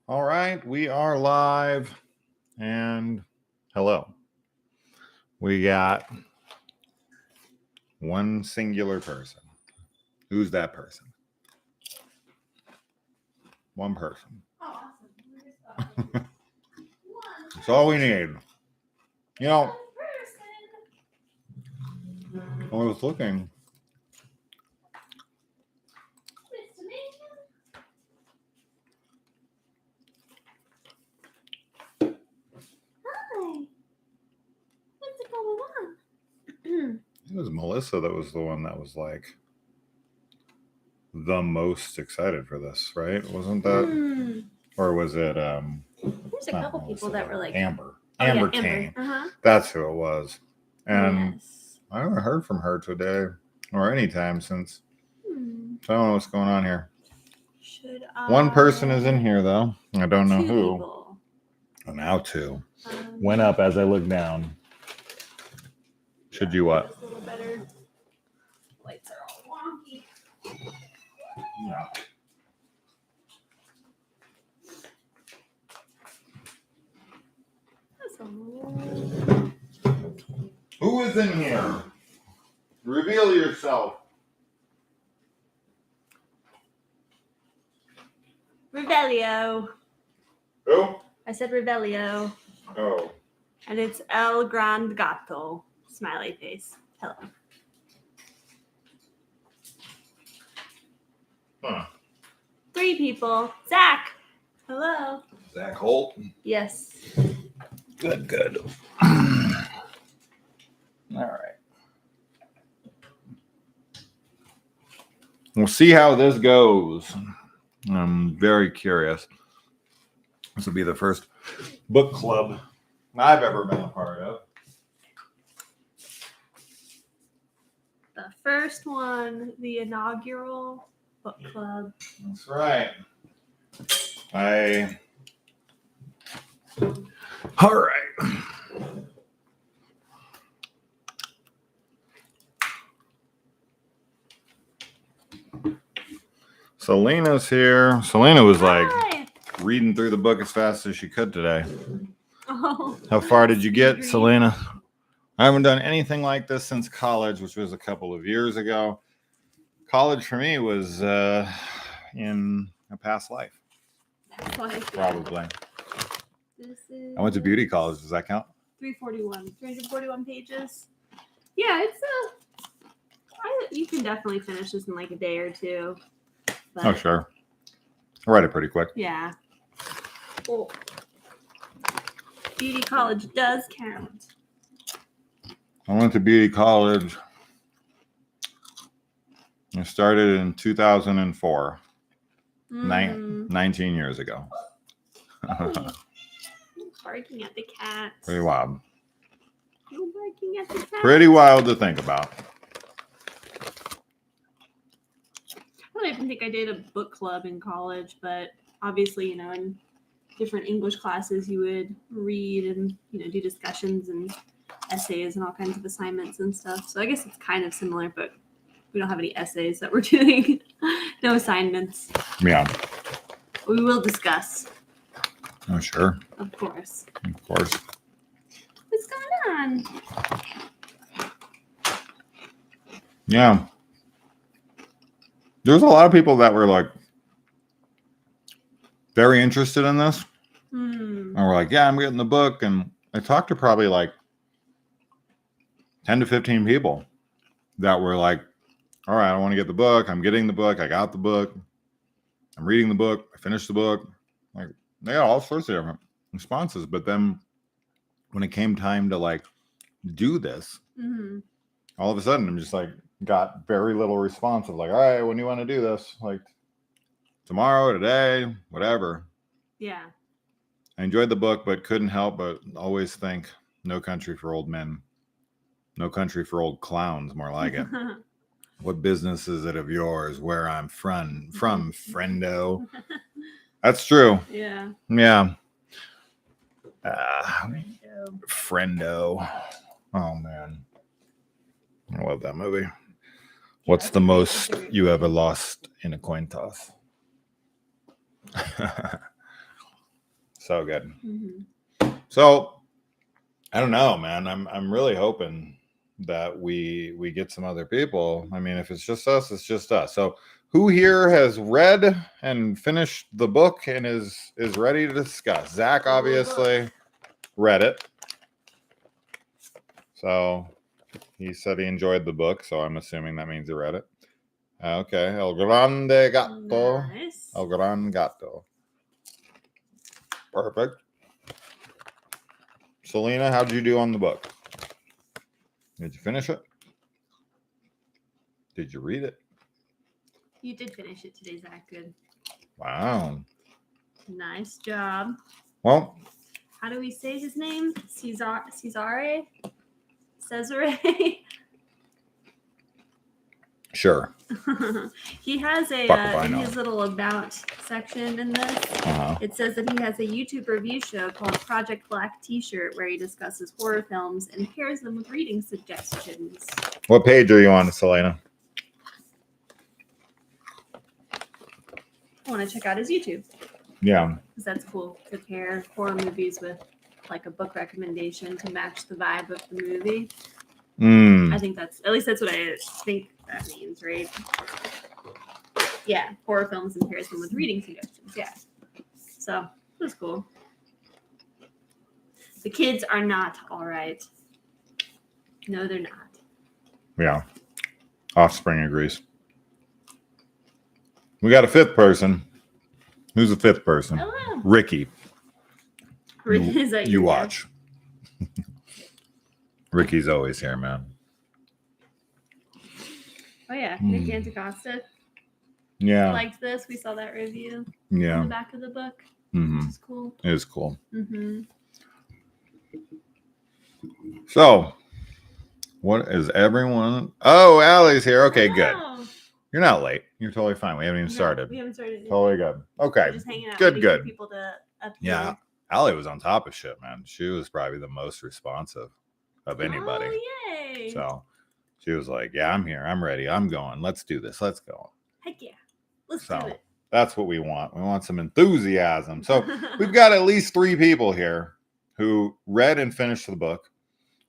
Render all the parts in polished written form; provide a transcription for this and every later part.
All right, we are live and hello. We got one singular person. Who's that person? One person. Oh, awesome. That's all we need. You know, I was looking. Hi. What's going on? It was Melissa that was the one that was like the most excited for this, right? Wasn't that? Or was it There's a couple people that were like Amber. Oh, Amber yeah, Kane. Uh-huh. That's who it was. And Yes. I haven't heard from her today or any time since. Hmm. So I don't know what's going on here. Should One person is in here though. I don't know two who. people. Oh, now two. Went up as I looked down. Should you what? A little better. Lights are all wonky. Yeah. That's a little... Who is in here? Reveal yourself. Revelio. Who? I said Revelio. Oh. And it's El Grand Gato. Smiley face. Hello. Huh. 3 people. Zach. Hello. Zach Holt. Yes. Good. All right. We'll see how this goes. I'm very curious. This will be the first book club I've ever been a part of. The first one, the inaugural book club. That's right. All right. Selena's here. Selena was like Hi. reading through the book as fast as she could today. Oh. How far did you get, Read. Selena? I haven't done anything like this since college, which was a couple of years ago. College for me was in a past life, That's why probably. This is I went to beauty college. Does that count? 341 pages. Yeah, it's you can definitely finish this in like a day or two. But, Oh, sure. I read it pretty quick. Yeah. Oh. Beauty college does count. I went to beauty college. I started in 2004, 19 years ago. Barking at the cat. Pretty wild. You're barking at the cat. Pretty wild to think about. I don't even think I did a book club in college, but obviously, in different English classes, you would read and, do discussions and essays and all kinds of assignments and stuff. So I guess it's kind of similar, but we don't have any essays that we're doing. No assignments. Yeah. We will discuss. Oh, sure. Of course. Of course. What's going on? Yeah. There's a lot of people that were like very interested in this. And we're like, yeah, I'm getting the book. And I talked to probably like 10 to 15 people that were like, all right, I want to get the book. I'm getting the book. I got the book. I'm reading the book. I finished the book. Like, they got all sorts of different responses. But then when it came time to like do this, all of a sudden I'm just like, got very little response of like, all right, when do you want to do this? Like tomorrow, today, whatever. Yeah. I enjoyed the book, but couldn't help but always think No Country for Old Men. No Country for Old Clowns, more like it. What business is it of yours where I'm from, friendo? That's true. Yeah. Yeah. Friendo. Oh, man. I love that movie. What's the most you ever lost in a coin toss? so good. Mm-hmm. So I don't know, man. I'm really hoping that we get some other people. I mean, if it's just us, it's just us. So who here has read and finished the book and is ready to discuss? Zach obviously read it. So he said he enjoyed the book, so I'm assuming that means he read it. Okay, El Grande Gato. Nice. El Gran Gato. Perfect. Selena, how'd you do on the book? Did you finish it? Did you read it? You did finish it today, Zach. Good. Wow. Nice job. Well, how do we say his name? Cesare? Sure. He has a in his little about section in this. It says that he has a YouTube review show called Project Black T-shirt where he discusses horror films and pairs them with reading suggestions. What page are you on, Selena? I want to check out his YouTube. Yeah, because that's cool to pair horror movies with like a book recommendation to match the vibe of the movie. I think that's what I think that means, right? Yeah, horror films in comparison with reading suggestions. Yeah, so that's cool. The kids are not all right. No, they're not. Yeah, Offspring agrees. We got a fifth person. Who's the fifth person? Hello. Ricky. Is that you watch. Ricky's always here, man. Oh yeah, Nick Anticosta. Yeah. I liked this. We saw that review. Yeah. In the back of the book. It's cool. It is cool. So, what is everyone? Oh, Allie's here. Okay, good. You're not late. You're totally fine. We haven't even started. We haven't started. Totally good. Okay. Just hanging out. Good. People to appear. Yeah. Allie was on top of shit, man. She was probably the most responsive of anybody. Oh, yay. So she was like, yeah, I'm here. I'm ready. I'm going. Let's do this. Let's go. Heck yeah. Let's do it. That's what we want. We want some enthusiasm. So we've got at least 3 people here who read and finished the book.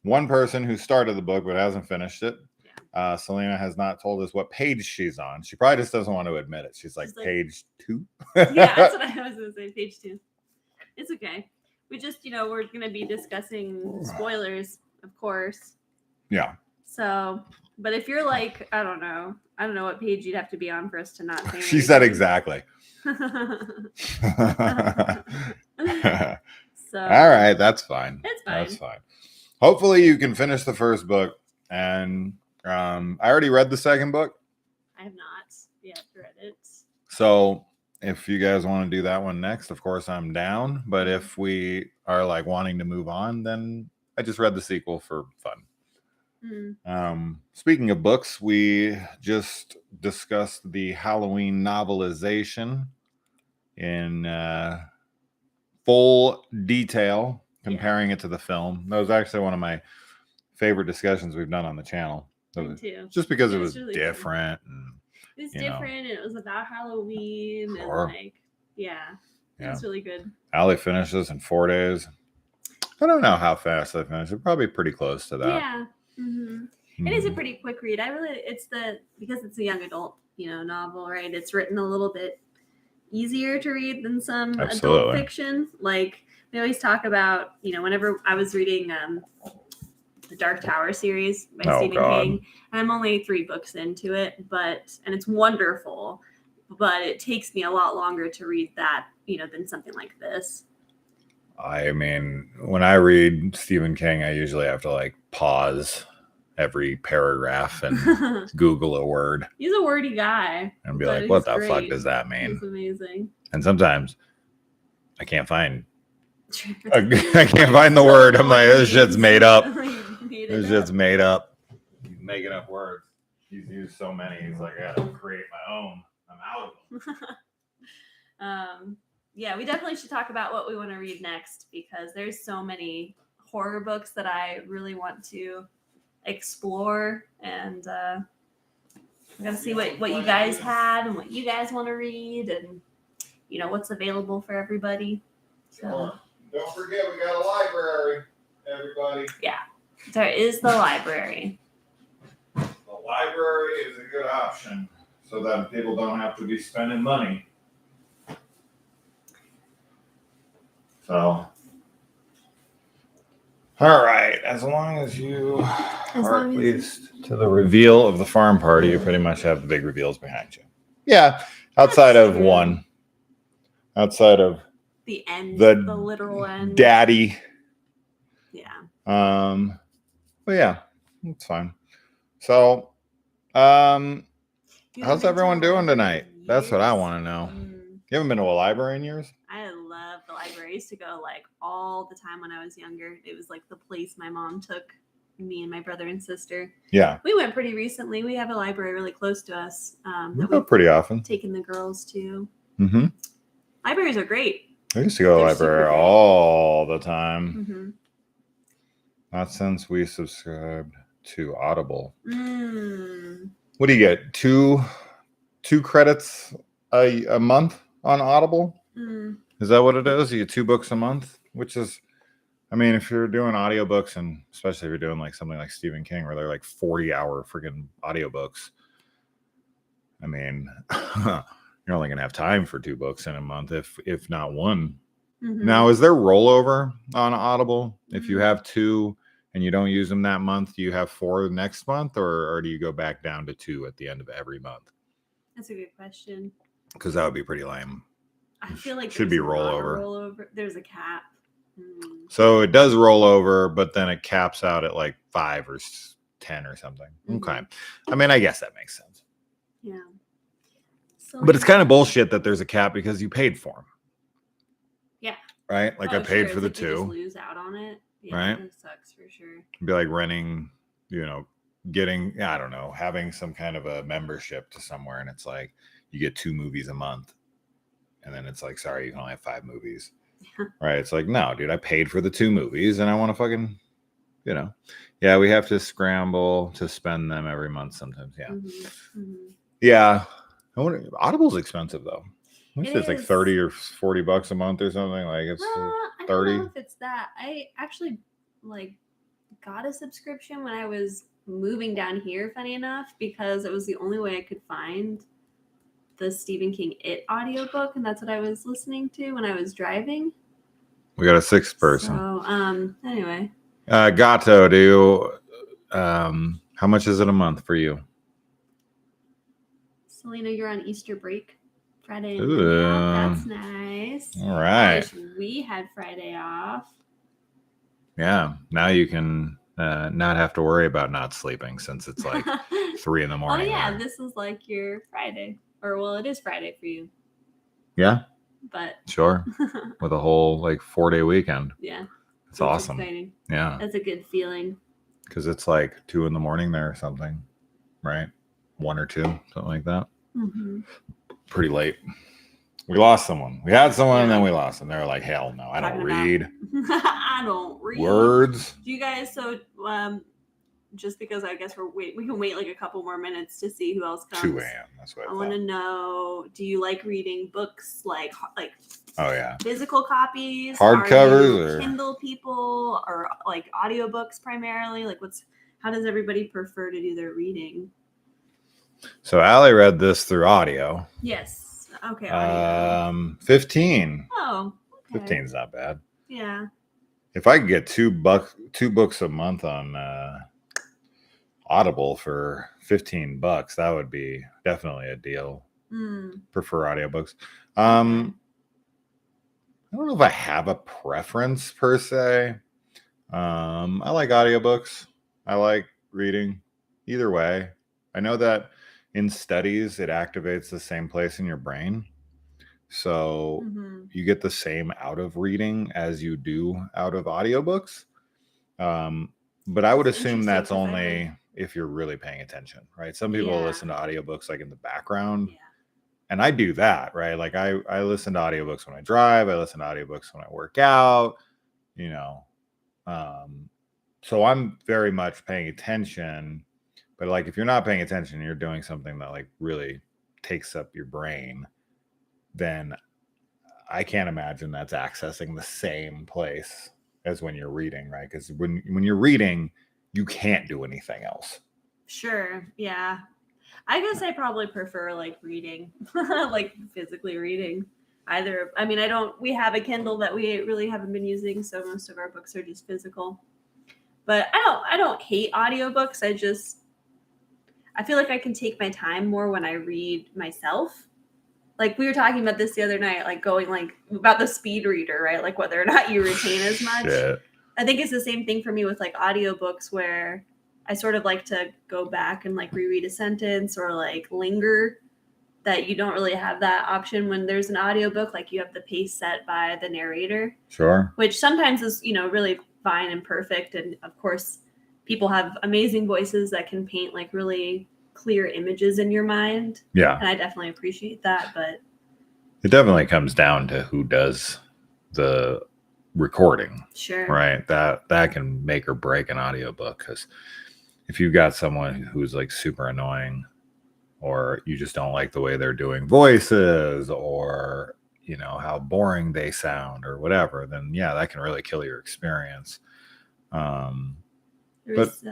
One person who started the book but hasn't finished it. Yeah. Selena has not told us what page she's on. She probably just doesn't want to admit it. She's like page 2. Yeah, that's what I was going to say. Page 2. It's okay. We just, we're going to be discussing spoilers, of course. Yeah. So, but if you're like, I don't know what page you'd have to be on for us to not say She said exactly. So, all right, that's fine. It's fine. That's fine. Hopefully you can finish the first book. And I already read the second book. I have not yet read it. So if you guys want to do that one next, of course I'm down. But if we are like wanting to move on, then I just read the sequel for fun. Speaking of books, we just discussed the Halloween novelization in full detail, comparing it to the film. That was actually one of my favorite discussions we've done on the channel. Me too. Just because it was really different. And, it was different, and it was about Halloween, and it's really good. Allie finished this in 4 days. I don't know how fast I finished it. Probably pretty close to that. Yeah. It is a pretty quick read. Because it's a young adult, novel, right? It's written a little bit easier to read than some adult fiction. Like we always talk about, whenever I was reading the Dark Tower series by Stephen King, and I'm only 3 books into it, and it's wonderful, but it takes me a lot longer to read that, than something like this. I mean, when I read Stephen King, I usually have to like pause every paragraph and Google a word. He's a wordy guy. And be like, what the fuck does that mean? It's amazing. And sometimes I can't find the word. I'm like, this shit's made up. This shit's made up. He's making up words. He's used so many. He's like, I gotta create my own. I'm out of them. Yeah, we definitely should talk about what we want to read next, because there's so many horror books that I really want to explore, and I'm gonna see what you guys have and what you guys want to read, and what's available for everybody. So, don't forget, we got a library, everybody. yeah, there is the library. The library is a good option so that people don't have to be spending money. So, all right. As long as you are at least to the reveal of the farm party, you pretty much have the big reveals behind you. Yeah, outside of one. Outside of the end, the literal end. Daddy. Yeah. But yeah, it's fine. So, how's everyone doing tonight? That's what I want to know. You haven't been to a library in years? I love the library. I used to go like all the time when I was younger. It was like the place my mom took me and my brother and sister. Yeah. We went pretty recently. We have a library really close to us. We go pretty often. Taking the girls to. Mm-hmm. Libraries are great. I used to go to the library all the time. Mm-hmm. Not since we subscribed to Audible. Mm. What do you get? Two credits a month on Audible? Mm. Is that what it is? You get 2 books a month, which is, I mean, if you're doing audiobooks, and especially if you're doing like something like Stephen King, where they're like 40-hour freaking audiobooks, I mean, you're only gonna have time for 2 books in a month, if not one. Mm-hmm. Now, is there rollover on Audible? If you have 2 and you don't use them that month, do you have 4 next month, or do you go back down to 2 at the end of every month? That's a good question. Because that would be pretty lame. I feel like should be rollover. There's a cap. So it does roll over, but then it caps out at like 5 or 10 or something. Mm-hmm. Okay. I mean, I guess that makes sense. Yeah. So, but it's kind of bullshit that there's a cap because you paid for them. Yeah. Right? Like I paid for the like 2. You just lose out on it. Yeah, right? It sucks for sure. It'd be like renting, getting, I don't know, having some kind of a membership to somewhere, and it's like you get 2 movies a month. And then it's like, sorry, you can only have 5 movies. Yeah. Right? It's like, no, dude, I paid for the 2 movies and I want to fucking, Yeah, we have to scramble to spend them every month sometimes. Yeah. Mm-hmm. Mm-hmm. Yeah. Audible's expensive though. It's like 30 or 40 bucks a month or something. Like it's 30. I don't know if it's that. I actually got a subscription when I was moving down here, funny enough, because it was the only way I could find the Stephen King It audiobook, and that's what I was listening to when I was driving. We got a 6th person. So anyway. Gato, do you how much is it a month for you? Selena, you're on Easter break. Friday and Monday off. That's nice. All right. I wish we had Friday off. Yeah. Now you can not have to worry about not sleeping since it's like 3 a.m. Oh yeah, this is like your Friday. Or well, it is Friday for you. Yeah. But sure. With a whole like 4-day weekend. Yeah. It's awesome. Exciting. Yeah. That's a good feeling. Because it's like 2 a.m. there or something. Right? 1 or 2, something like that. Mm-hmm. Pretty late. We lost someone. We had someone and then we lost them. They were like, hell no, I don't read. I don't read. Words. Do you guys, just because I guess we can wait like a couple more minutes to see who else comes. 2 a.m. That's what I want to know, do you like reading books like oh yeah, physical copies, hardcovers, or Kindle people, or like audiobooks primarily? Like how does everybody prefer to do their reading? So Allie read this through audio. Yes. Okay. Audio. 15. Oh. Okay. 15 is not bad. Yeah. If I could get 2 books a month on Audible for $15, that would be definitely a deal. Prefer audiobooks. I don't know if I have a preference per se. I like audiobooks. I like reading. Either way, I know that in studies it activates the same place in your brain, so you get the same out of reading as you do out of audiobooks. But I would assume that's only if you're really paying attention, right? Some people listen to audiobooks like in the background. Yeah. And I do that, right? Like I listen to audiobooks when I drive. I listen to audiobooks when I work out, so I'm very much paying attention. But like if you're not paying attention, you're doing something that like really takes up your brain, then I can't imagine that's accessing the same place as when you're reading, right? Because when you're reading, you can't do anything else. Sure. Yeah. I guess I probably prefer like reading, like physically reading. Either, I mean, we have a Kindle that we really haven't been using, so most of our books are just physical. But I don't hate audiobooks. I feel like I can take my time more when I read myself. Like we were talking about this the other night, like going like about the speed reader, right? Like whether or not you retain as much. Shit. I think it's the same thing for me with like audiobooks where I sort of like to go back and like reread a sentence or like linger, that you don't really have that option when there's an audiobook. Like you have the pace set by the narrator. Sure. Which sometimes is, really fine and perfect. And of course, people have amazing voices that can paint like really clear images in your mind. Yeah. And I definitely appreciate that. But it definitely comes down to who does the recording. Sure. Right. That can make or break an audiobook, because if you've got someone who's like super annoying, or you just don't like the way they're doing voices, or how boring they sound or whatever, then yeah, that can really kill your experience. There was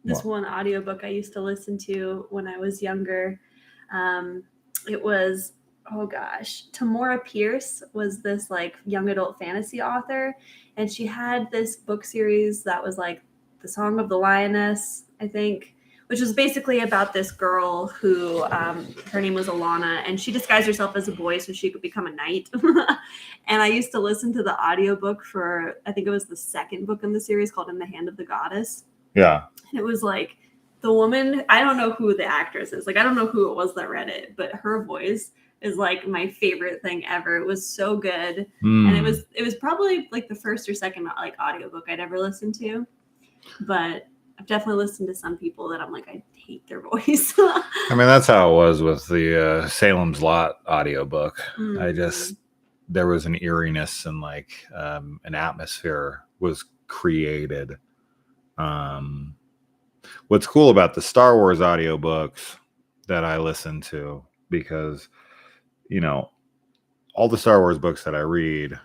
this one audiobook I used to listen to when I was younger. It was, oh gosh, Tamora Pierce was this like young adult fantasy author, and she had this book series that was like The Song of the Lioness, I think, which was basically about this girl who, her name was Alana, and she disguised herself as a boy so she could become a knight. And I used to listen to the audiobook for, I think it was the second book in the series, called In the Hand of the Goddess. Yeah. And it was like the woman, I don't know who the actress is. Like, I don't know who it was that read it, but her voice is like my favorite thing ever. It was so good. And it was probably like the first or second like audiobook I'd ever listened to. But I've definitely listened to some people that I'm like, I hate their voice. I mean, that's how it was with the Salem's Lot audiobook. There was an eeriness and like an atmosphere was created. What's cool about the Star Wars audiobooks that I listen to, because, all the Star Wars books that I read,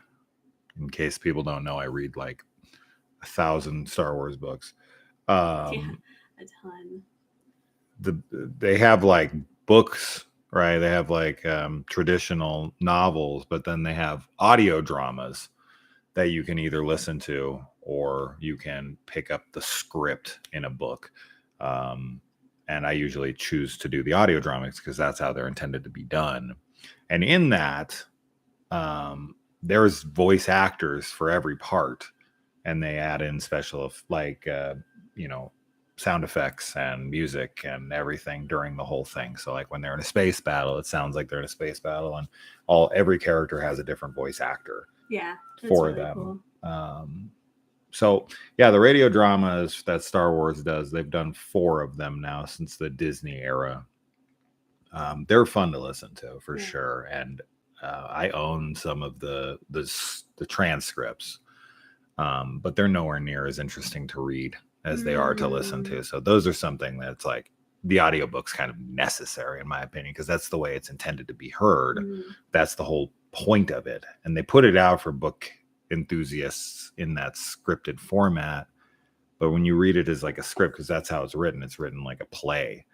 in case people don't know, I read like 1,000 Star Wars books. Yeah, a ton. They have like books, right? They have like traditional novels, but then they have audio dramas that you can either listen to or you can pick up the script in a book. And I usually choose to do the audio dramas because that's how they're intended to be done. And in that, there's voice actors for every part, and they add in special like sound effects and music and everything during the whole thing. So like when they're in a space battle, it sounds like they're in a space battle, and every character has a different voice actor. Yeah, for really them. Cool. So yeah, the radio dramas that Star Wars does, they've done 4 of them now since the Disney era. They're fun to listen to for sure, and I own some of the transcripts, but they're nowhere near as interesting to read as they are to listen to. So those are something that's like the audiobook's kind of necessary, in my opinion, because that's the way it's intended to be heard. That's the whole point of it. And they put it out for book enthusiasts in that scripted format. But when you read it as like a script, because that's how it's written like a play.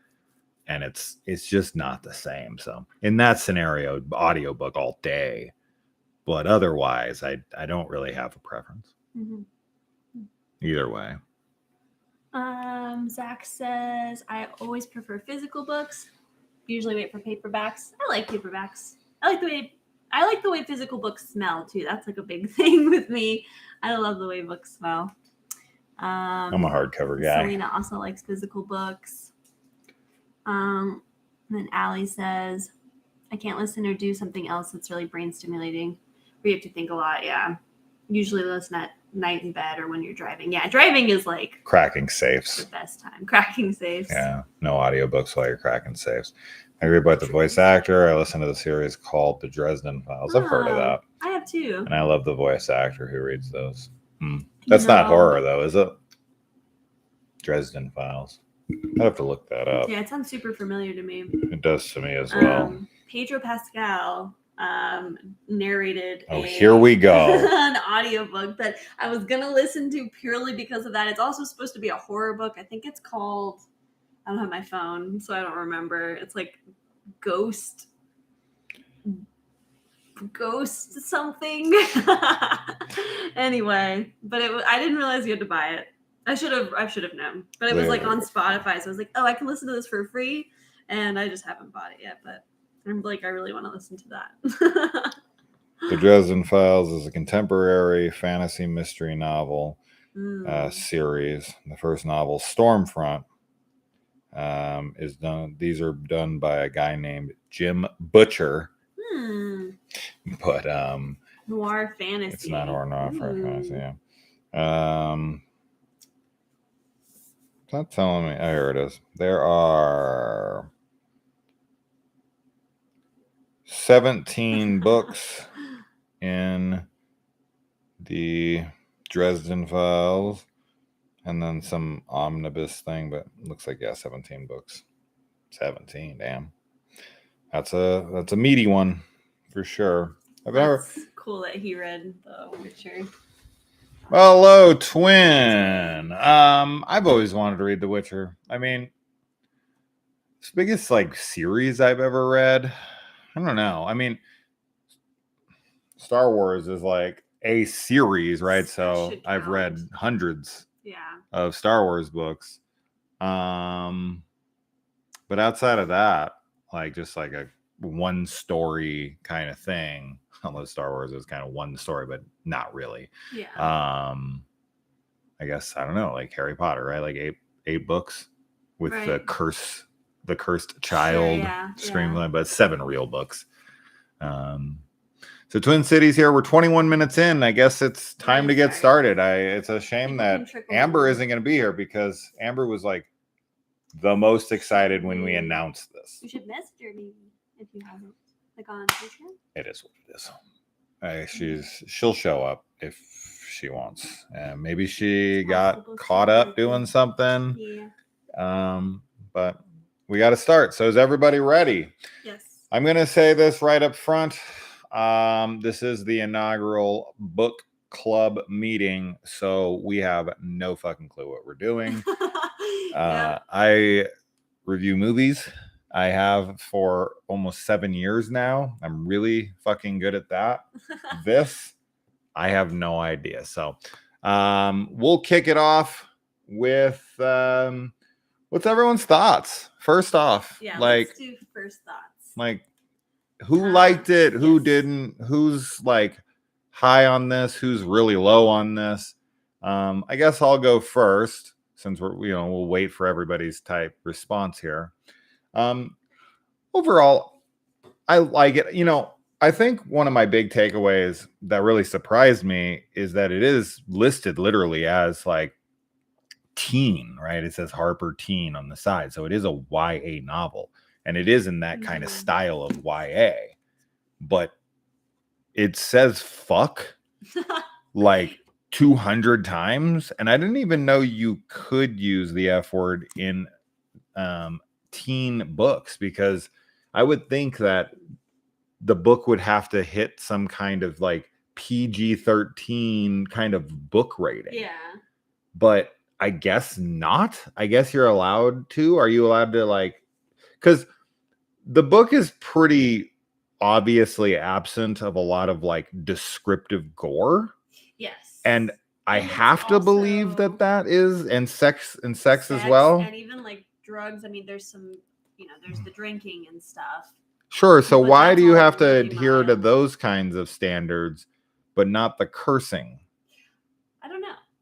And it's just not the same. So in that scenario, audiobook all day. But otherwise, I don't really have a preference. Either way. Zach says, I always prefer physical books. Usually wait for paperbacks. I like paperbacks. I like the way physical books smell too. That's like a big thing with me. I love the way books smell. I'm a hardcover guy. Selena also likes physical books. And then Allie says, I can't listen or do something else that's really brain stimulating, where you have to think a lot. Yeah. Usually listen at night in bed or when you're driving. Yeah, driving is like cracking safes. The best time. Cracking safes. Yeah, no audiobooks while you're cracking safes. I read about the voice actor. I listened to the series called The Dresden Files. I've heard of that. I have too. And I love the voice actor who reads those. That's not horror though, is it? Dresden Files. I'd have to look that up. Yeah, it sounds super familiar to me. It does to me as well. Pedro Pascal narrated here we go. an audiobook that I was gonna listen to purely because of that. It's also supposed to be a horror book. I think it's called, I don't have my phone, so I don't remember. It's like Ghost something. Anyway, but I didn't realize you had to buy it. I should have known. But it was like on Spotify, so I was like, oh, I can listen to this for free, and I just haven't bought it yet. But I'm like, I really want to listen to that. The Dresden Files is a contemporary fantasy mystery novel series. The first novel, Stormfront, is done. These are done by a guy named Jim Butcher. But noir fantasy. It's not noir fantasy. Yeah. It's not telling me. Oh, here it is. There are 17 books in the Dresden Files, and then some omnibus thing, but it looks like 17 books. 17, damn. That's a meaty one for sure. That's cool that he read The Witcher. Hello, twin. I've always wanted to read The Witcher. I mean, it's the biggest like series I've ever read. I don't know. I mean, Star Wars is like a series, right? So I've read hundreds of Star Wars books. But outside of that, like just like a one story kind of thing. Although Star Wars is kind of one story, but not really. Yeah. I guess I don't know, like Harry Potter, right? Like eight books with the cursed child screenplay, but 7 real books. So Twin Cities here. We're 21 minutes in. I guess it's time to get started. It's a shame that Amber isn't going to be here because Amber was like the most excited when we announced this. You should message her maybe if you haven't. Like on Patreon? It is what it is. She'll show up if she wants. Maybe she got caught up doing something. Yeah. But we got to start. So is everybody ready? Yes. I'm going to say this right up front. This is the inaugural book club meeting, so we have no fucking clue what we're doing. I review movies. I have for almost 7 years now. I'm really fucking good at that. This, I have no idea. So we'll kick it off with what's everyone's thoughts? First off, let's do first thoughts. Like, who liked it? Who didn't? Who's like high on this? Who's really low on this? I guess I'll go first since we'll wait for everybody's type response here. Overall, I like it. I think one of my big takeaways that really surprised me is that it is listed literally as like teen, right? It says Harper Teen on the side. So it is a YA novel, and it is in that kind of style of YA, but it says fuck like 200 times. And I didn't even know you could use the F word in, teen books, because I would think that the book would have to hit some kind of like PG-13 kind of book rating. Yeah. But I guess not. I guess you're allowed to. Are you allowed to like, because the book is pretty obviously absent of a lot of like descriptive gore. Yes. And I have to believe that is, and sex as well. And even like drugs. I mean, there's some, there's the drinking and stuff. Sure. So why do you have to adhere to those kinds of standards, but not the cursing?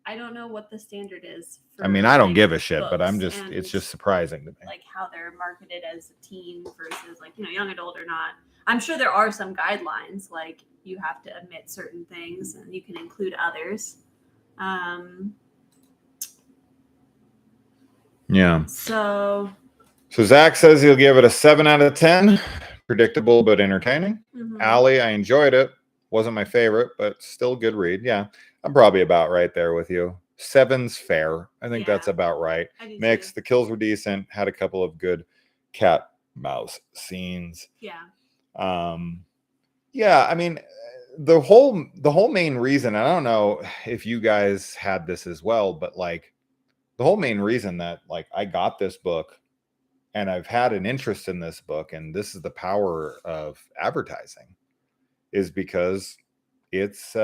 I don't know what the standard is. I mean, I don't give a shit, but it's just surprising to me. Like how they're marketed as a teen versus like, young adult or not. I'm sure there are some guidelines, like you have to omit certain things and you can include others. Yeah. So Zach says he'll give it a 7 out of 10. Predictable but entertaining. Allie, I enjoyed it. Wasn't my favorite, but still good read. Yeah, I'm probably about right there with you. 7's fair. I think that's about right. Mixed. The kills were decent. Had a couple of good cat mouse scenes. Yeah. Yeah, I mean, the whole main reason, I don't know if you guys had this as well, but like the whole main reason that like I got this book and I've had an interest in this book, and this is the power of advertising, is because it's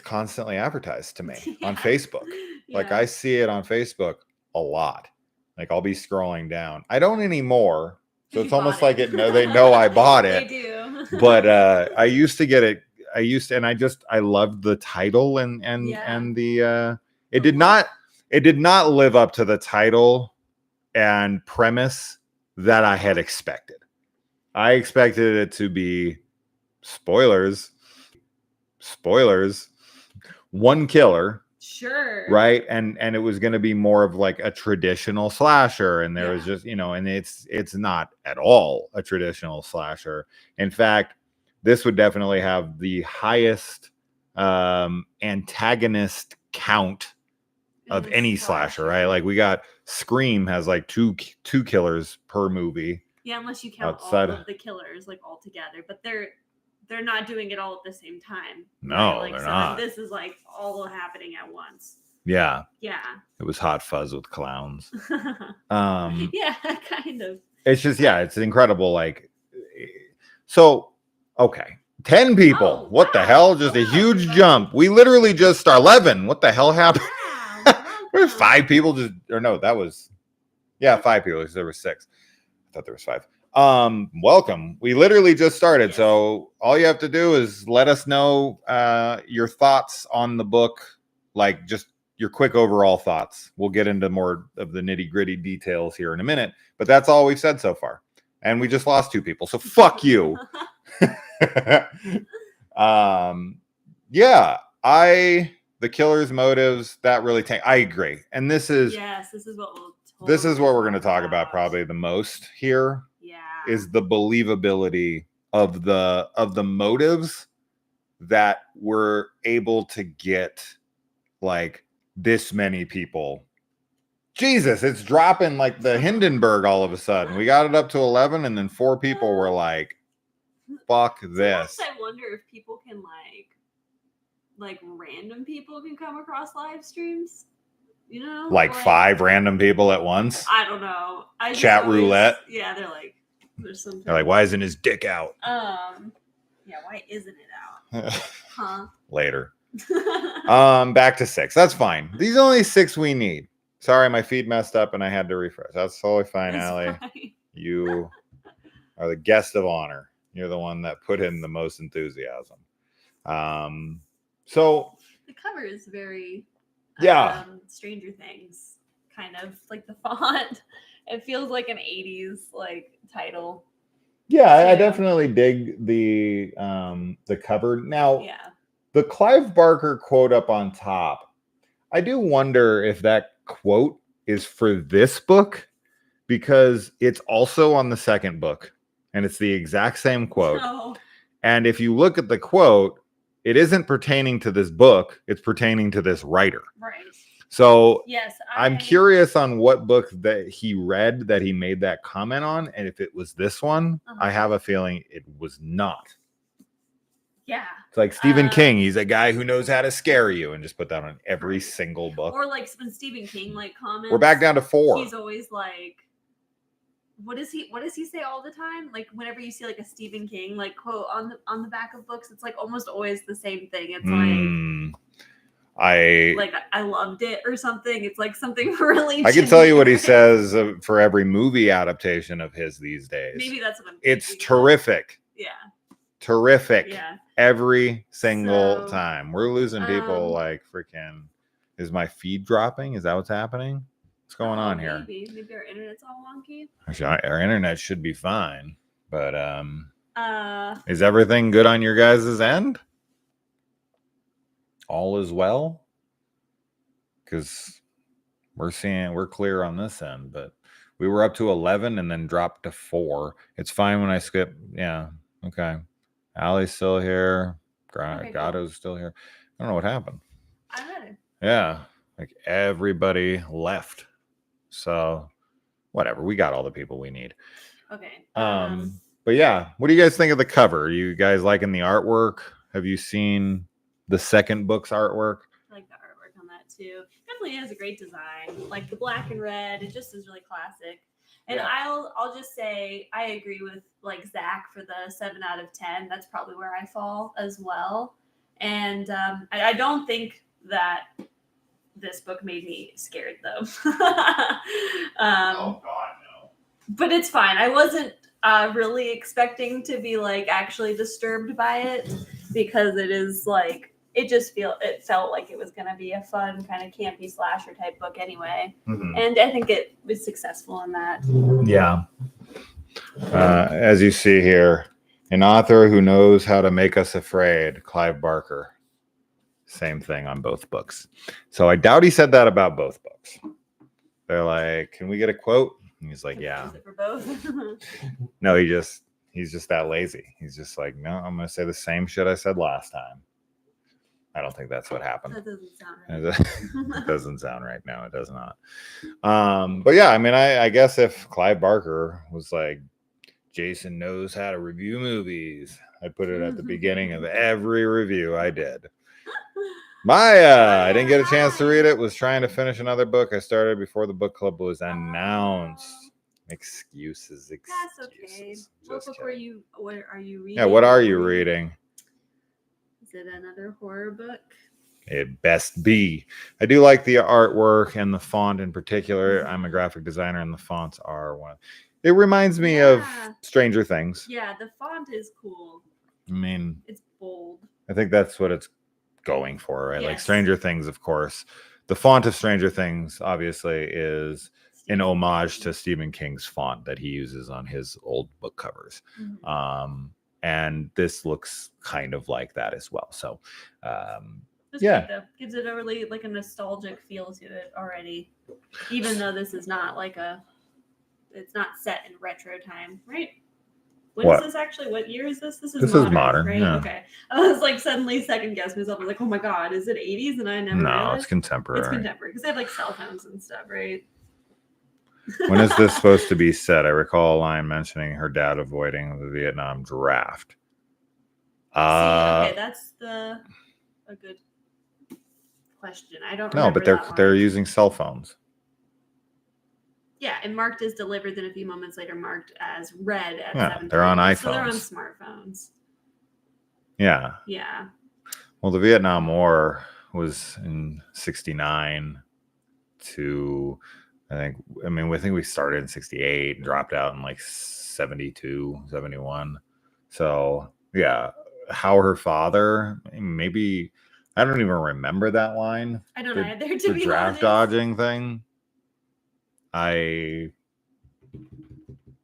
constantly advertised to me on Facebook. Like I see it on Facebook a lot. Like I'll be scrolling down. I don't anymore. So it's almost like they know I bought it. They do. But I used to get it. And I loved the title and the it did not live up to the title and premise that I had expected. I expected it to be spoilers, one killer. Sure. Right. And it was going to be more of like a traditional slasher. And there was just, and it's not at all a traditional slasher. In fact, this would definitely have the highest antagonist count of any slasher, right? Like we got Scream has like two killers per movie. Yeah, unless you count all of the killers like all together, but they're not doing it all at the same time. No, right? Like, they're so not. This is like all happening at once. Yeah. Yeah. It was Hot Fuzz with clowns. Yeah, kind of. It's just, it's incredible. Like, so, okay. 10 people. What the hell? Just a huge jump. We literally just start 11. What the hell happened? There were 5 people that was 5 people. There were 6. I thought there was 5. Welcome. We literally just started. Yes. So all you have to do is let us know your thoughts on the book, like just your quick overall thoughts. We'll get into more of the nitty-gritty details here in a minute, but that's all we've said so far. And we just lost 2 people. So fuck you. The killer's motives, that really I agree. And this is what we're going to talk about probably the most here. Yeah. Is the believability of the motives that we're able to get like this many people. Jesus, it's dropping like the Hindenburg all of a sudden. We got it up to 11 and then 4 people were like, fuck this. Sometimes I wonder if people can like random people can come across live streams, like 5 random people at once. I don't know. Chat roulette. Yeah, they're like, there's something. They're like, why isn't his dick out? Yeah, why isn't it out? Huh? Later. Back to 6. That's fine. These are only 6 we need. Sorry, my feed messed up and I had to refresh. That's totally fine, Allie. You are the guest of honor. You're the one that put in the most enthusiasm. So the cover is very Stranger Things, kind of like the font. It feels like an 80s like title. Yeah, I definitely dig the cover. Now, the Clive Barker quote up on top, I do wonder if that quote is for this book, because it's also on the second book and it's the exact same quote. Oh. And if you look at the quote, it isn't pertaining to this book, it's pertaining to this writer. Right. So yes, I'm curious on what book that he read that he made that comment on. And if it was this one, I have a feeling it was not. Yeah. It's like Stephen King. He's a guy who knows how to scare you and just put that on every single book. Or like when Stephen King like comments. We're back down to 4. He's always like, what does he say all the time? Like whenever you see like a Stephen King like quote on the back of books, it's like almost always the same thing. It's I loved it or something. It's like something really. I can tell you what he says for every movie adaptation of his these days. Maybe that's what I'm thinking. It's terrific. Yeah. Terrific. Yeah. Every single time. We're losing people like freaking. Is my feed dropping? Is that what's happening? What's going on here? Maybe our internet's all wonky. Actually, our internet should be fine. But is everything good on your guys' end? All is well? Because we're clear on this end, but we were up to 11 and then dropped to 4. It's fine when I skip. Yeah. Okay. Allie's still here. Gatto's still here. I don't know what happened. I'm ready. Yeah. Like everybody left. So whatever. We got all the people we need. Okay. But yeah, what do you guys think of the cover? You guys liking the artwork? Have you seen the second book's artwork? I like the artwork on that too. Definitely has a great design. Like the black and red, it just is really classic. And yeah. I'll just say I agree with like Zach for the 7 out of 10. That's probably where I fall as well. And I don't think that this book made me scared though. Oh God, no. But it's fine. I wasn't really expecting to be like actually disturbed by it because it is like it felt like it was going to be a fun kind of campy slasher type book anyway. Mm-hmm. And I think it was successful in that. Yeah. As you see here, an author who knows how to make us afraid, Clive Barker. Same thing on both books. So I doubt he said that about both books. They're like, can we get a quote? And he's like, yeah. Is it for both? No, he's just that lazy. He's just like, no, I'm going to say the same shit I said last time. I don't think that's what happened. That doesn't sound right. It doesn't sound right. No, it does not. But yeah, I mean, I guess if Clive Barker was like, Jason knows how to review movies, I'd put it at the beginning of every review I did. I didn't get a chance to read it. Was trying to finish another book I started before the book club was announced. Excuses. That's okay. What book what are you reading? Yeah, what are you reading? Is it another horror book? It best be. I do like the artwork and the font in particular. I'm a graphic designer, and the fonts are one. It reminds me of Stranger Things. Yeah, the font is cool. I mean, it's bold. I think that's what it's going for, right? Yes. Like Stranger Things, of course. The font of Stranger Things, obviously, is an homage to Stephen King's font that he uses on his old book covers. Mm-hmm. And this looks kind of like that as well. So, yeah, great, gives it a really like a nostalgic feel to it already, even though this is not like it's not set in retro time, right? When is this actually? What year is this? This is modern, right? Yeah. Okay. I was like suddenly second guessed myself. I was like, oh my God, is it 80s? And I never realized. It's contemporary. It's contemporary because they have like cell phones and stuff, right? When is this supposed to be set? I recall a line mentioning her dad avoiding the Vietnam draft. Okay, that's a good question. I don't know. No, but they're using cell phones. Yeah, and marked as delivered, then a few moments later marked as read at 7:30. They're on iPhones. So they're on smartphones. Yeah. Yeah. Well, the Vietnam War was in 69 to, I think we started in 68 and dropped out in like 72, 71. So, yeah, how her father, maybe, I don't even remember that line. I don't either, to be honest. The draft dodging thing. I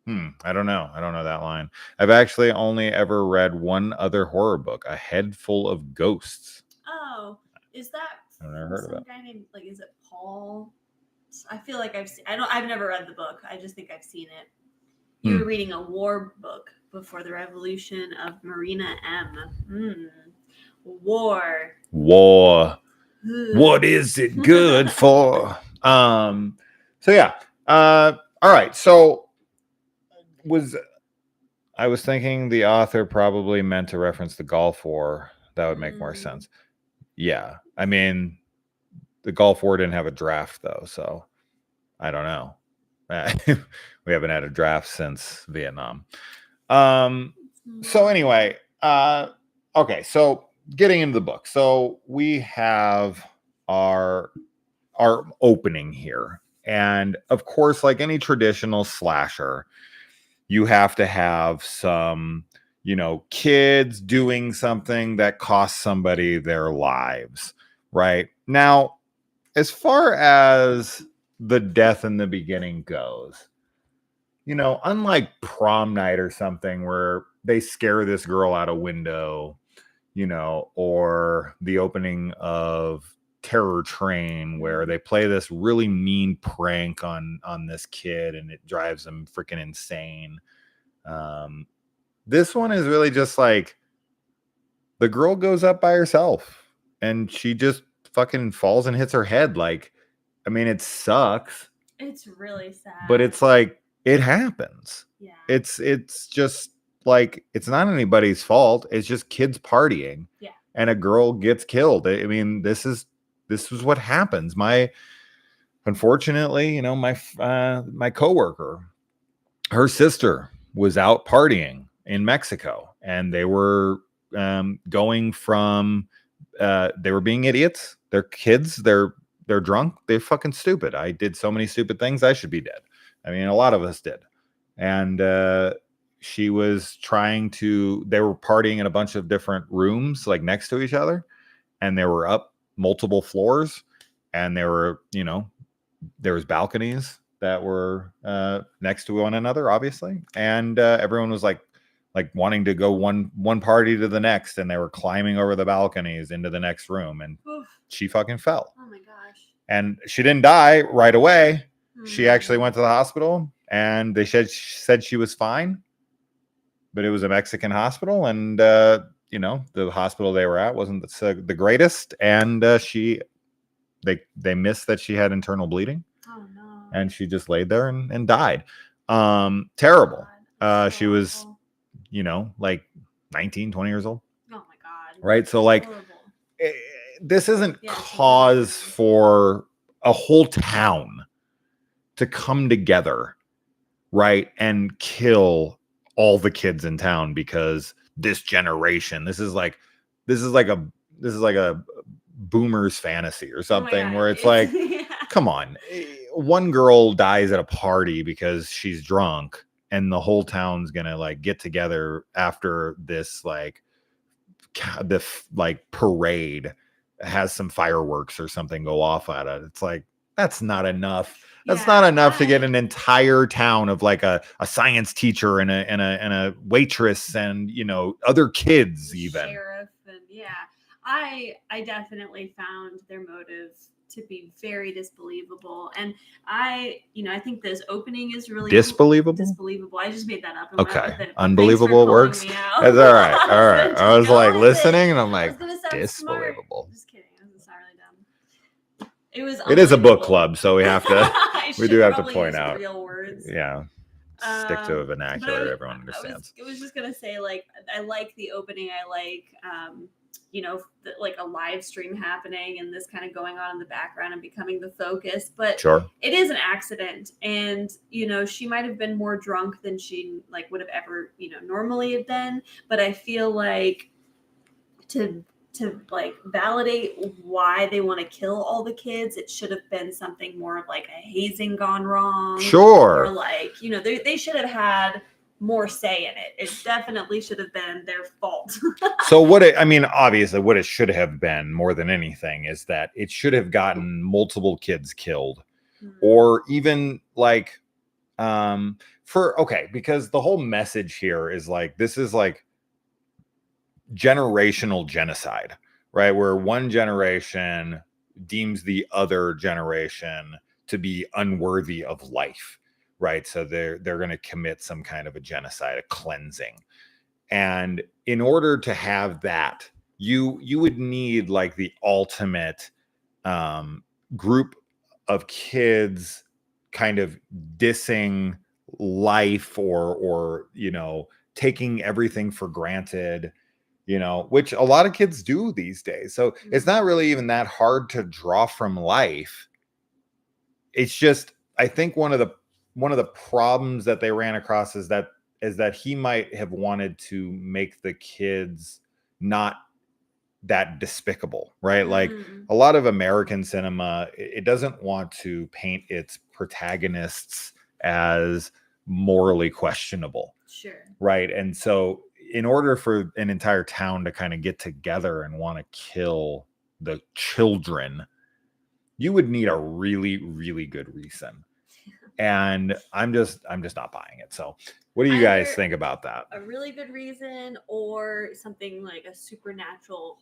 don't know. I don't know that line. I've actually only ever read one other horror book, A Head Full of Ghosts. Oh, is that? I've never heard of it. Guy named, like, is it Paul? I feel like I've never read the book. I just think I've seen it. You were reading a war book before the revolution of Marina M. War. What is it good for? So yeah. All right. So I was thinking the author probably meant to reference the Gulf War. That would make more sense. Yeah. I mean, the Gulf War didn't have a draft though, so I don't know. We haven't had a draft since Vietnam. So anyway, okay. So getting into the book. So we have our opening here. And of course, like any traditional slasher, you have to have some, kids doing something that costs somebody their lives, right? Now, as far as the death in the beginning goes, unlike Prom Night or something where they scare this girl out a window, or the opening of Terror Train where they play this really mean prank on this kid and it drives him freaking insane. This one is really just like the girl goes up by herself and she just fucking falls and hits her head. Like, I mean, it sucks. It's really sad. But it's like, it happens. Yeah. It's just, like, it's not anybody's fault. It's just kids partying. Yeah. And a girl gets killed. I mean, this is what happens. Unfortunately, you know, my coworker, her sister was out partying in Mexico, and they were going from they were being idiots. They're kids. They're drunk. They're fucking stupid. I did so many stupid things. I should be dead. I mean, a lot of us did. And she was they were partying in a bunch of different rooms, like next to each other, and they were up multiple floors, and there was balconies that were next to one another, obviously, and everyone was like wanting to go one party to the next, and they were climbing over the balconies into the next room, and she fucking fell. Oh my gosh. And she didn't die right away. She actually went to the hospital, and they said she was fine, but it was a Mexican hospital, and the hospital they were at wasn't the greatest, and they missed that she had internal bleeding. Oh no. And she just laid there and died. Terrible. She was, like 19, 20 years old. Oh my God. Right. So like, this isn't cause for a whole town to come together, right, and kill all the kids in town because this generation. This is like a boomer's fantasy or something, where it's like, come on, one girl dies at a party because she's drunk, and the whole town's gonna like get together after this parade has some fireworks or something go off at it. It's like, that's not enough. That's not enough to get an entire town of like a science teacher and a waitress and other kids, even sheriff, and I definitely found their motive to be very disbelievable, and I think this opening is really disbelievable. I just made that up. Okay, unbelievable works. That's all right. All right. I was like listening, and I'm like, disbelievable. Just kidding. It was entirely dumb. It is a book club, so we have to. we do have to point out real words. Yeah. Stick to a vernacular everyone understands. I was just gonna say, like, I like the opening. I like, like a live stream happening and this kind of going on in the background and becoming the focus. But sure, it is an accident, and she might have been more drunk than she would have ever normally have been. But I feel like to validate why they want to kill all the kids, it should have been something more of like a hazing gone wrong. Sure. Or they should have had more say in it. It definitely should have been their fault. So obviously what it should have been more than anything is that it should have gotten multiple kids killed, or even because the whole message here is like, this is like generational genocide, right? Where one generation deems the other generation to be unworthy of life, right? So they're going to commit some kind of a genocide, a cleansing. And in order to have that, you would need like the ultimate group of kids kind of dissing life or taking everything for granted, which a lot of kids do these days. So it's not really even that hard to draw from life. It's just, I think one of the problems that they ran across is that he might have wanted to make the kids not that despicable, right? Like a lot of American cinema, it doesn't want to paint its protagonists as morally questionable. Sure. Right. And so in order for an entire town to kind of get together and want to kill the children, you would need a really, really good reason. And I'm just not buying it. So what do you guys think about that? A really good reason, or something like a supernatural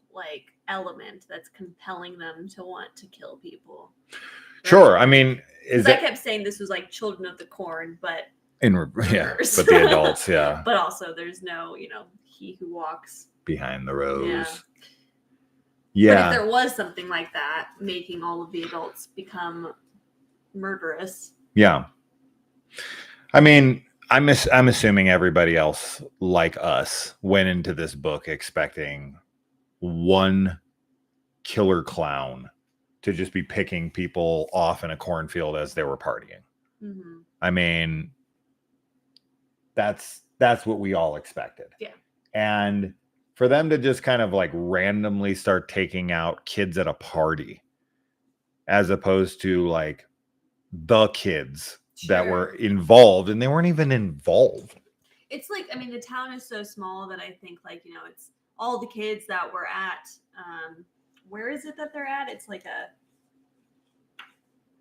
element that's compelling them to want to kill people. Right? Sure. I mean, I kept saying this was like Children of the Corn, but but the adults, yeah. But also there's no, he who walks behind the rose. Yeah. But if there was something like that, making all of the adults become murderous. Yeah. I mean, I'm assuming everybody else like us went into this book expecting one killer clown to just be picking people off in a cornfield as they were partying. Mm-hmm. I mean, that's what we all expected. Yeah. And for them to just kind of like randomly start taking out kids at a party, as opposed to like the kids that were involved, and they weren't even involved. It's like, I mean, the town is so small that I think, like, you know, it's all the kids that were at, where is it that they're at? It's like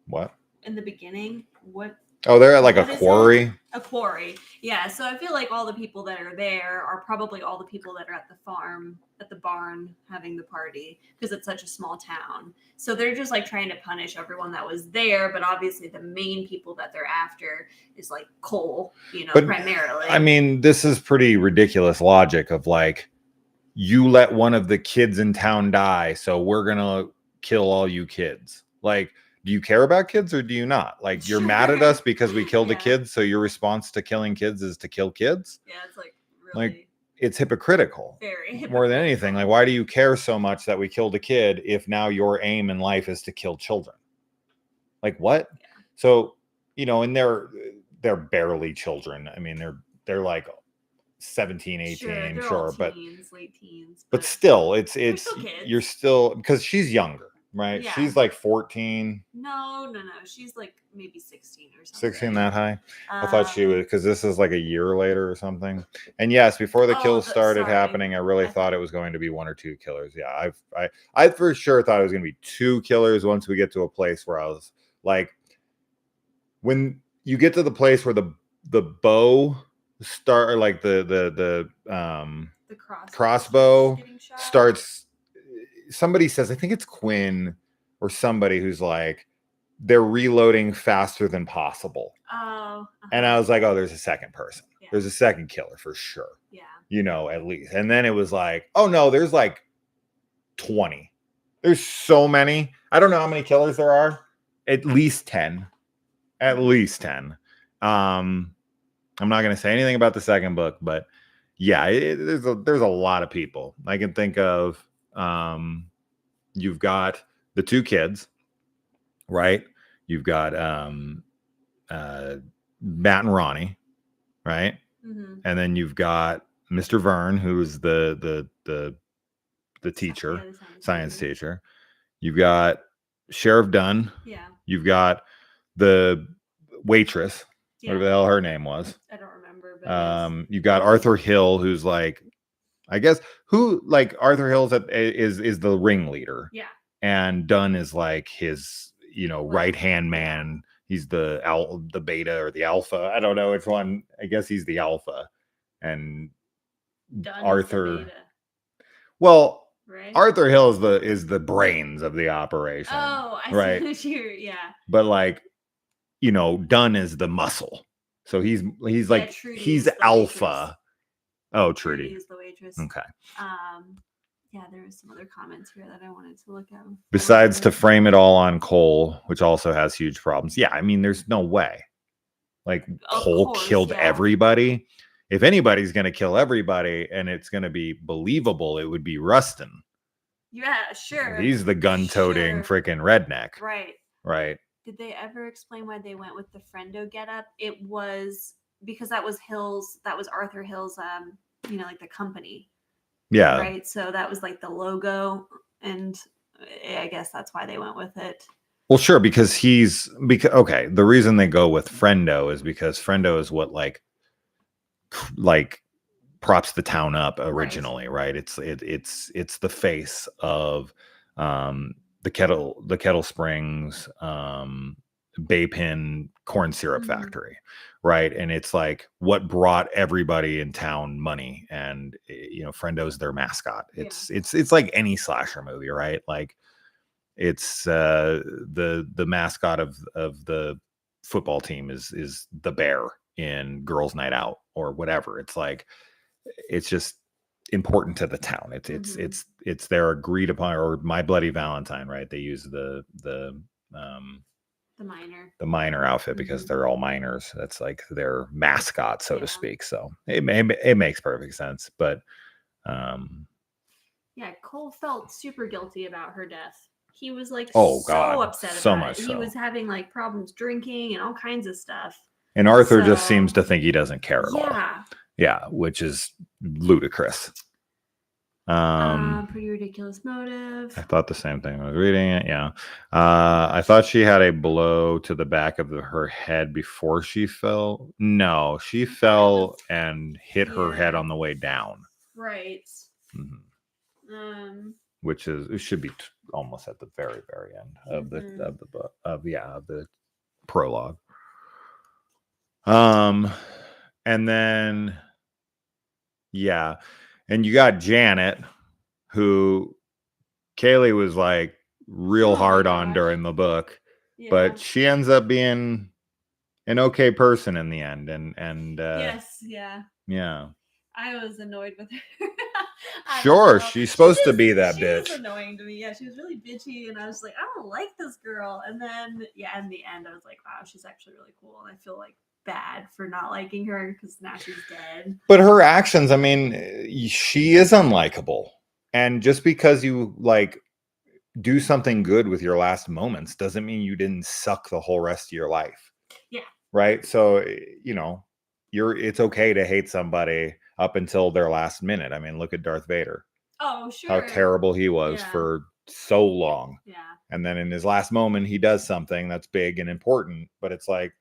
What? In the beginning, what? Oh, they're at like a quarry. A quarry. Yeah. So I feel like all the people that are there are probably all the people that are at the farm, at the barn having the party, because it's such a small town. So they're just like trying to punish everyone that was there. But obviously the main people that they're after is like Cole, you know, primarily. I mean, this is pretty ridiculous logic of like, you let one of the kids in town die, so we're going to kill all you kids. Like, do you care about kids or do you not? Like, you're mad at us because we killed a kid, so your response to killing kids is to kill kids? Yeah, it's like really... Like, it's hypocritical. Very hypocritical. More than anything. Like, why do you care so much that we killed a kid if now your aim in life is to kill children? Like, what? Yeah. So, you know, and they're barely children. I mean, they're like 17, 18, sure, but teens, late teens. But still, it's still you're still, because she's younger, right? Yeah. She's like 14. No. She's like maybe 16 or something. 16 that high? I thought she was, because this is like a year later or something. And yes, before the kills started happening, I really thought it was going to be 1 or 2 killers. Yeah, I for sure thought it was going to be 2 killers once we get to a place where I was like, when you get to the place where the bow start, or like the crossbow starts, somebody says, I think it's Quinn or somebody, who's like, they're reloading faster than possible. And I was like, oh, there's a second person. Yeah. There's a second killer for sure. Yeah. You know, at least. And then it was like, oh no, there's like 20. There's so many. I don't know how many killers there are. At least 10. At least 10. I'm not going to say anything about the second book, but yeah, there's a lot of people. I can think of, you've got the 2 kids, right? You've got Matt and Ronnie, right? Mm-hmm. And then you've got Mr. Vern, who's the teacher, science teacher. You've got Sheriff Dunn. Yeah. You've got the waitress. Yeah. Whatever the hell her name was. I don't remember. But you got Arthur Hill, who's like, I guess, who like Arthur Hill's is the ringleader. Yeah. And Dunn is like his, you know, right hand man. He's the beta or the alpha. I don't know which one. I guess he's the alpha. And Dunn Arthur. Is the beta. Well, right? Arthur Hill is the brains of the operation. Oh, I right? See what yeah. But like, you know, Dunn is the muscle. So he's like, he's alpha. Waitress. Oh, Trudy is the waitress. Okay. Yeah, there was some other comments here that I wanted to look at. Besides, to frame it all on Cole, which also has huge problems. Yeah, I mean, there's no way. Like, Cole killed everybody. If anybody's going to kill everybody and it's going to be believable, it would be Rustin. Yeah, sure. He's the gun-toting freaking redneck. Right. Right. Did they ever explain why they went with the friendo getup? It was because that was Arthur Hill's, you know, like the company. Yeah. Right. So that was like the logo, and I guess that's why they went with it. Well, sure, because okay. The reason they go with friendo is because friendo is what like props the town up originally, right? It's the face of the Kettle Springs Bay Pin corn syrup factory, right? And it's like what brought everybody in town money, and you know, Frendo's their mascot. It's like any slasher movie, right? Like it's the mascot of the football team is the bear in Girls Night Out or whatever. It's like, it's just important to the town. It's their agreed upon, or My Bloody Valentine, right? They use the the minor outfit because Mhm. they're all miners. That's like their mascot, so to Yeah. speak. So it makes perfect sense. But yeah, Cole felt super guilty about her death. He was like oh so God, upset so about much it. He so. was having like problems drinking and all kinds of stuff. And Arthur just So- seems to think he doesn't care at all. Yeah. Yeah, which is ludicrous. Pretty ridiculous motive. I thought the same thing when I was reading it. Yeah. I thought she had a blow to the back of her head before she fell. No, she fell and hit her head Yeah. on the way down. Right. Mhm. Which is, it should be almost at the very, very end of the book of the prologue. And then yeah, and you got Janet, who Kaylee was like real Oh my hard on gosh. during the book, Yeah. but she ends up being an okay person in the end. And yes, yeah. Yeah. I was annoyed with her. I Sure, don't know. she's supposed to She be that she bitch. was annoying to me. Yeah, she was really bitchy, and I was like, I don't like this girl. And then, yeah, in the end, I was like, wow, she's actually really cool, and I feel like bad for not liking her because now she's dead. But her actions, I mean, she is unlikable, and just because you like do something good with your last moments doesn't mean you didn't suck the whole rest of your life. Yeah. Right. So, you know, it's okay to hate somebody up until their last minute. I mean, look at Darth Vader. Oh, sure. How terrible he was Yeah. for so long. Yeah. And then in his last moment, he does something that's big and important, but it's like,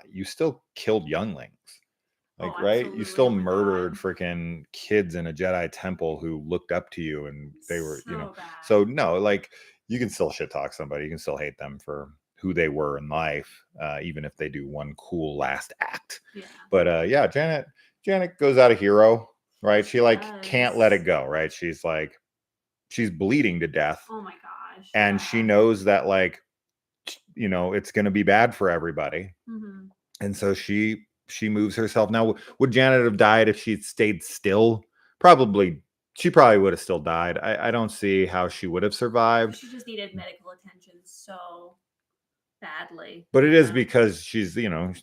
you still killed younglings. Like, right? You still murdered freaking kids in a Jedi temple who looked up to you, and they were, So you know, bad. so no, like, you can still shit talk somebody. You can still hate them for who they were in life, even if they do one cool last act. Yeah. But yeah, Janet goes out a hero, right? She like can't let it go, right? She's like, she's bleeding to death. Oh my gosh. And yeah. she knows that, like, you know, it's going to be bad for everybody. Mm-hmm. And so she moves herself. Now, would Janet have died if she'd stayed still? Probably. She probably would have still died. I don't see how she would have survived. She just needed medical attention so badly. But it is because she's, you know,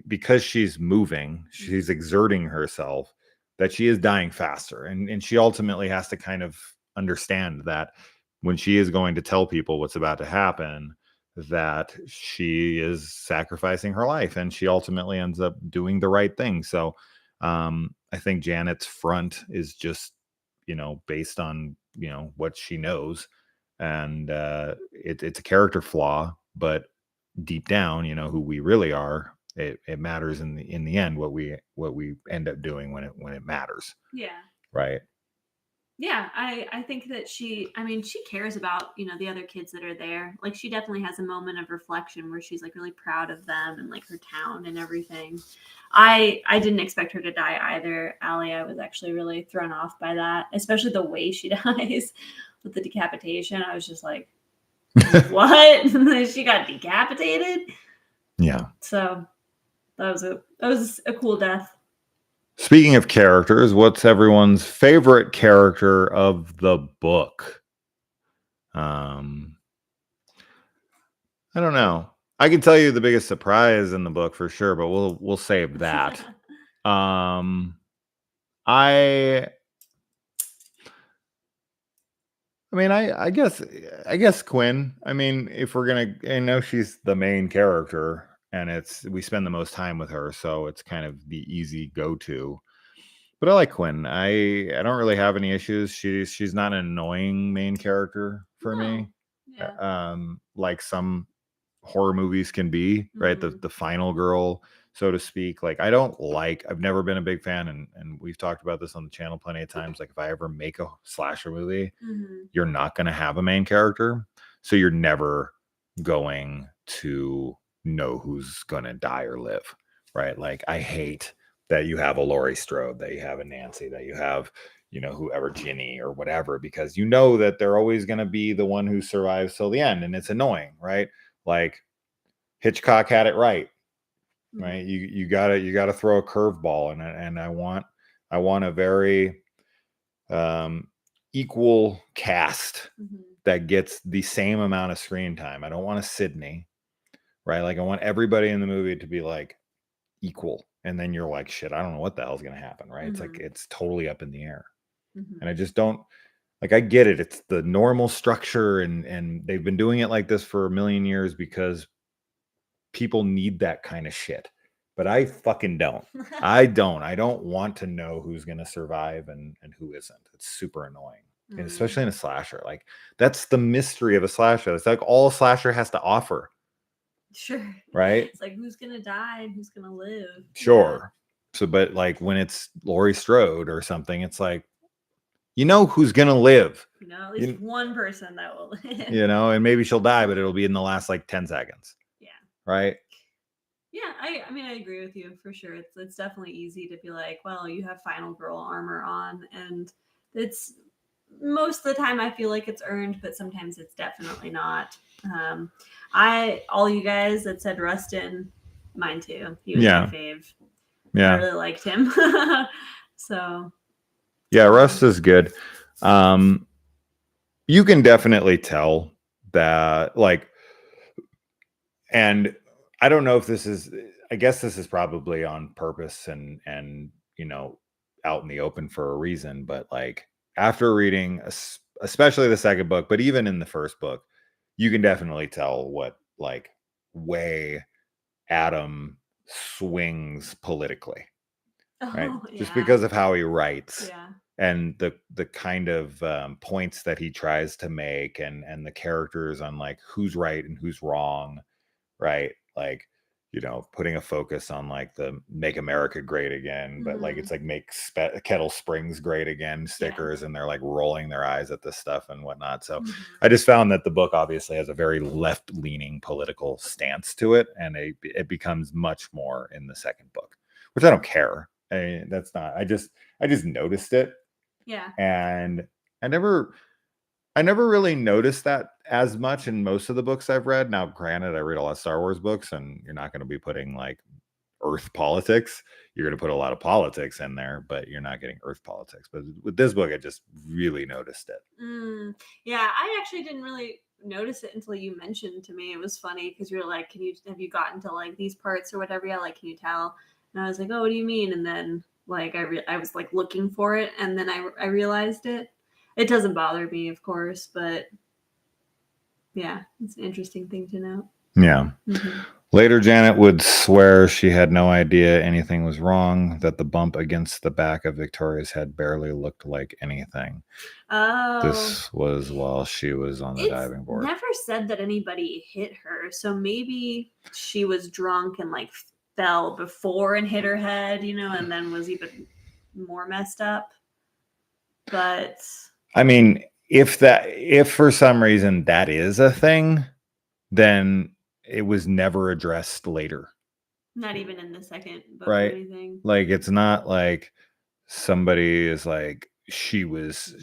because she's moving, she's exerting herself, that she is dying faster. And she ultimately has to kind of understand that when she is going to tell people what's about to happen, that she is sacrificing her life, and she ultimately ends up doing the right thing. So I think Janet's front is just, you know, based on, you know, what she knows. And it's a character flaw, but deep down, you know, who we really are, it matters in the end what we end up doing when it matters. Yeah. Right. Yeah, I think that she cares about, you know, the other kids that are there. Like, she definitely has a moment of reflection where she's like really proud of them and like her town and everything. I didn't expect her to die either, Allie. I was actually really thrown off by that, especially the way she dies with the decapitation. I was just like, what? She got decapitated? Yeah. So that was a cool death. Speaking of characters, what's everyone's favorite character of the book? I don't know. I can tell you the biggest surprise in the book for sure, but we'll save that. I mean, I guess Quinn. I mean, if we're gonna, I know she's the main character, and we spend the most time with her, so it's kind of the easy go-to. But I like Quinn. I don't really have any issues. She's not an annoying main character for me. Yeah. Like some horror movies can be, right? The final girl, so to speak. Like, I've never been a big fan, and we've talked about this on the channel plenty of times. Like, if I ever make a slasher movie, you're not going to have a main character, so you're never going to know who's going to die or live, right? Like, I hate that you have a Laurie Strode, that you have a Nancy, that you have, you know, whoever, Ginny or whatever, because you know that they're always going to be the one who survives till the end, and it's annoying, right? Like, Hitchcock had it right. Right. You gotta throw a curveball, and I want a very equal cast that gets the same amount of screen time. I don't want a Sydney, right? Like I want everybody in the movie to be like equal, and then you're like, shit, I don't know what the hell's gonna happen, right? It's like it's totally up in the air, and I just don't like. I get it; it's the normal structure, and they've been doing it like this for a million years because people need that kind of shit. But I fucking don't. I don't want to know who's gonna survive and who isn't. It's super annoying. And especially in a slasher. Like that's the mystery of a slasher. It's like all a slasher has to offer. Sure. Right? It's like who's gonna die and who's gonna live. Sure. Yeah. So but like when it's Laurie Strode or something, it's like, you know who's gonna live. You know, at least one person that will live. You know, and maybe she'll die, but it'll be in the last like 10 seconds. Yeah. Right? Yeah, I mean I agree with you for sure. It's definitely easy to be like, well, you have final girl armor on, and it's most of the time I feel like it's earned, but sometimes it's definitely not. All you guys that said Rustin, mine too. He was my fave. Yeah, I really liked him. So yeah, Rust is good. You can definitely tell that, like, and I don't know if this is, I guess this is probably on purpose and you know, out in the open for a reason, but like after reading especially the second book, but even in the first book, you can definitely tell what like way Adam swings politically. Right? Yeah. Just because of how he writes. Yeah. And the kind of points that he tries to make and the characters on like who's right and who's wrong, right? Like, you know, putting a focus on like the Make America Great Again, but like it's like make Kettle Springs great again stickers, and they're like rolling their eyes at this stuff and whatnot. So I just found that the book obviously has a very left-leaning political stance to it, and it becomes much more in the second book, which I don't care. I mean, that's not. I just noticed it. Yeah. And I never really noticed that as much in most of the books I've read. Now, granted, I read a lot of Star Wars books, and you're not going to be putting like Earth politics. You're going to put a lot of politics in there, but you're not getting Earth politics. But with this book, I just really noticed it. Yeah, I actually didn't really notice it until you mentioned to me. It was funny because you're like, have you gotten to like these parts or whatever? Yeah, like, can you tell? And I was like, oh, what do you mean? And then like I was like looking for it, and then I realized it. It doesn't bother me, of course, but yeah, it's an interesting thing to know. Yeah. Later, Janet would swear she had no idea anything was wrong, that the bump against the back of Victoria's head barely looked like anything. Oh. This was while she was on the diving board. Never said that anybody hit her, so maybe she was drunk and like fell before and hit her head, you know, and then was even more messed up. But I mean, if for some reason that is a thing, then it was never addressed later. Not even in the second book, right? Or anything. Like it's not like somebody is like she was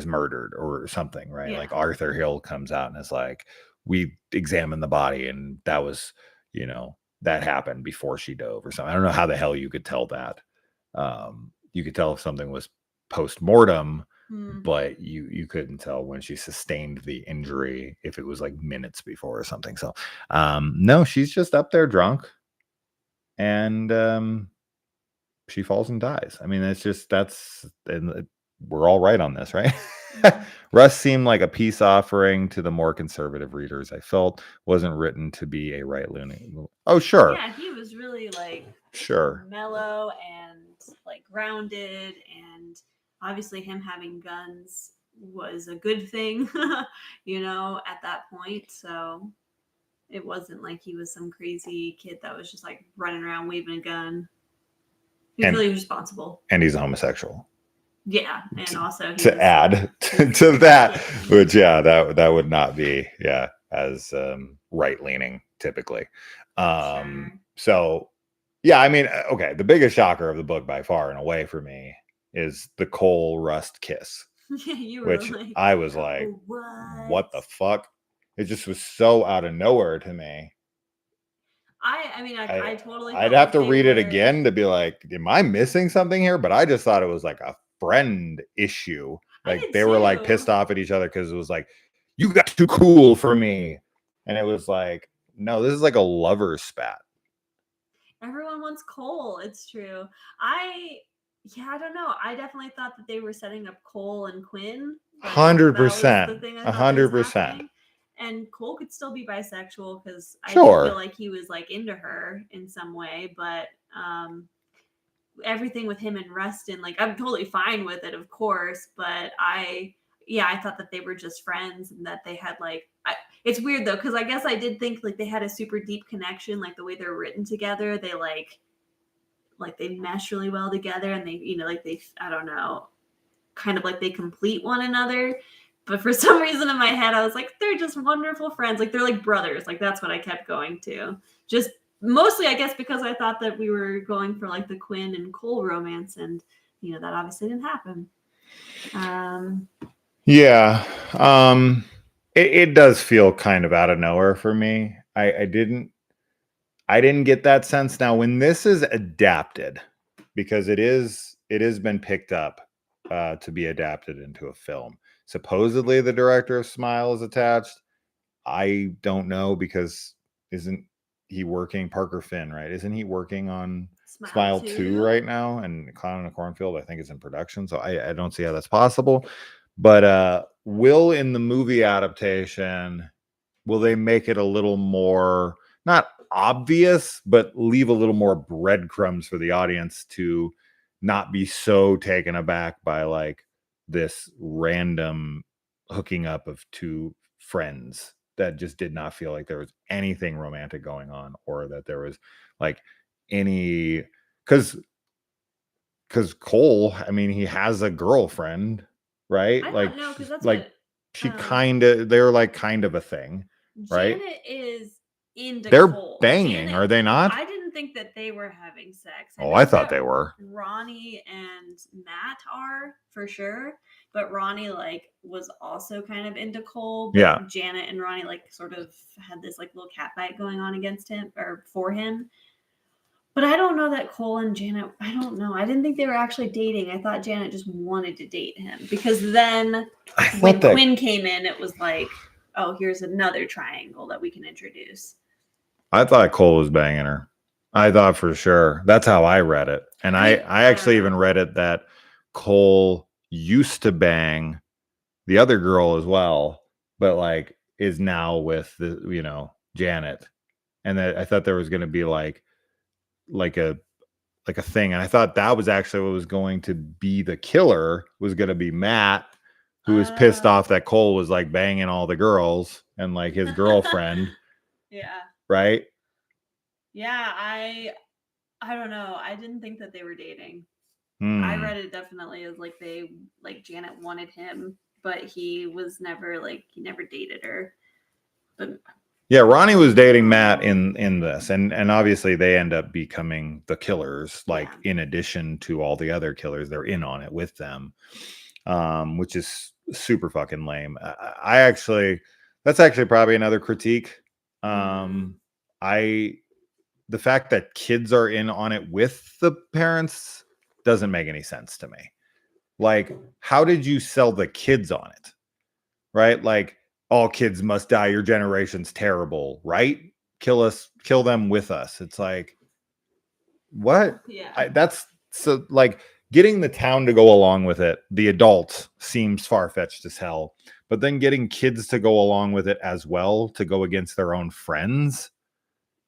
murdered or something, right? Yeah. Like Arthur Hill comes out and is like, we examined the body and that was, you know, that happened before she dove or something. I don't know how the hell you could tell that. You could tell if something was post-mortem, but you couldn't tell when she sustained the injury if it was like minutes before or something. So no, she's just up there drunk and she falls and dies. I mean, and we're all right on this, right? Russ seemed like a peace offering to the more conservative readers. I felt wasn't written to be a right-leaning. Oh, sure. Yeah, he was really like mellow and like grounded, and obviously him having guns was a good thing, you know, at that point. So it wasn't like he was some crazy kid that was just like running around waving a gun. He was really responsible. And he's a homosexual. Yeah, and also to add to that, which that would not be as right leaning typically. So yeah, I mean, okay, the biggest shocker of the book by far and away for me is the Cole Rust kiss. Which like, I was like, what the fuck? It just was so out of nowhere to me. I totally. I'd have to read it again to be like, am I missing something here? But I just thought it was like a friend issue. Like they were like pissed off at each other because it was like, you got too cool for me, and it was like, No, this is like a lover spat. Everyone wants Cole. It's true. I don't know. I definitely thought that they were setting up Cole and Quinn. Like, 100%. that was the thing I thought that was 100%. happening. And Cole could still be bisexual because I Sure. do feel like he was like into her in some way, but everything with him and Rustin, like I'm totally fine with it, of course, but I thought that they were just friends and that they had like it's weird though, because I guess I did think like they had a super deep connection, like the way they're written together, they like they mesh really well together, and they, you know, like they, I don't know, kind of like they complete one another. But for some reason in my head, I was like, they're just wonderful friends. Like they're like brothers. Like that's what I kept going to. Just mostly, I guess, because I thought that we were going for like the Quinn and Cole romance, and you know that obviously didn't happen. Yeah, it does feel kind of out of nowhere for me. I didn't get that sense. Now, when this is adapted, because it has been picked up to be adapted into a film. Supposedly, the director of Smile is attached. I don't know, because isn't he working, Parker Finn, right? Isn't he working on Smile 2 right now? And Clown in a Cornfield, I think, is in production. So I don't see how that's possible. But will, in the movie adaptation, will they make it a little more, not obvious, but leave a little more breadcrumbs for the audience to not be so taken aback by like this random hooking up of two friends that just did not feel like there was anything romantic going on, or that there was like any, because Cole, I mean, he has a girlfriend, right? I like don't know, because that's like what she kind of, they're like kind of a thing, right? Janet is into They're Cole. banging, Janet, are they not? I didn't think that they were having sex. I thought they were. Ronnie and Matt are for sure, but Ronnie like was also kind of into Cole. But Yeah. Janet and Ronnie like sort of had this like little cat fight going on against him or for him. But I don't know that Cole and Janet, I don't know. I didn't think they were actually dating. I thought Janet just wanted to date him, because then when Quinn came in, it was like, oh, here's another triangle that we can introduce. I thought Cole was banging her. I thought for sure. That's how I read it. And I actually even read it that Cole used to bang the other girl as well, but like is now with the, you know, Janet. And that I thought there was going to be like a thing. And I thought that was actually what was going to be the killer, was going to be Matt, who was pissed off that Cole was like banging all the girls and like his girlfriend. Yeah. Right? Yeah, I don't know. I didn't think that they were dating. I read it definitely as like they, like Janet wanted him, but he was never like, he never dated her. But yeah, Ronnie was dating Matt in this, and obviously they end up becoming the killers, like in addition to all the other killers, they're in on it with them, which is super fucking lame. I actually, that's actually probably another critique. The fact that kids are in on it with the parents doesn't make any sense to me. Like, how did you sell the kids on it? Right? Like, all kids must die, your generation's terrible, right? Kill them with us. It's like, what? Yeah. That's so, like, getting the town to go along with it, the adults, seems far-fetched as hell. But then getting kids to go along with it as well, to go against their own friends,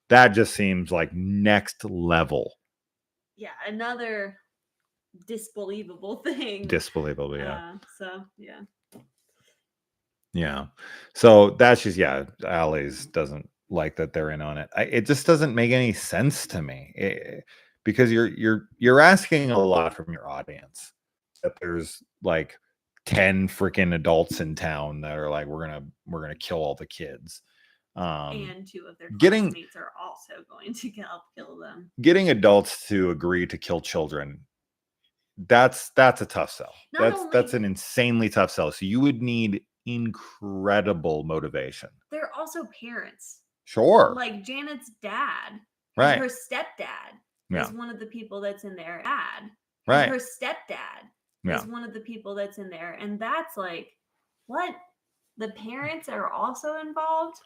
that just seems like next level. Yeah, another disbelievable thing. Disbelievable, yeah. So, yeah. Yeah. So that's just, yeah, Allie's doesn't like that they're in on it. It just doesn't make any sense to me, because you're asking a lot from your audience, that there's like 10 freaking adults in town that are like, we're gonna kill all the kids. And two of their classmates are also going to help kill them. Getting adults to agree to kill children, that's a tough sell. That's an insanely tough sell. So you would need incredible motivation. They're also parents. Sure. Like Janet's dad, right? Her stepdad is one of the people that's in there. Right. Her stepdad is one of the people that's in there, and that's like, what? The parents are also involved.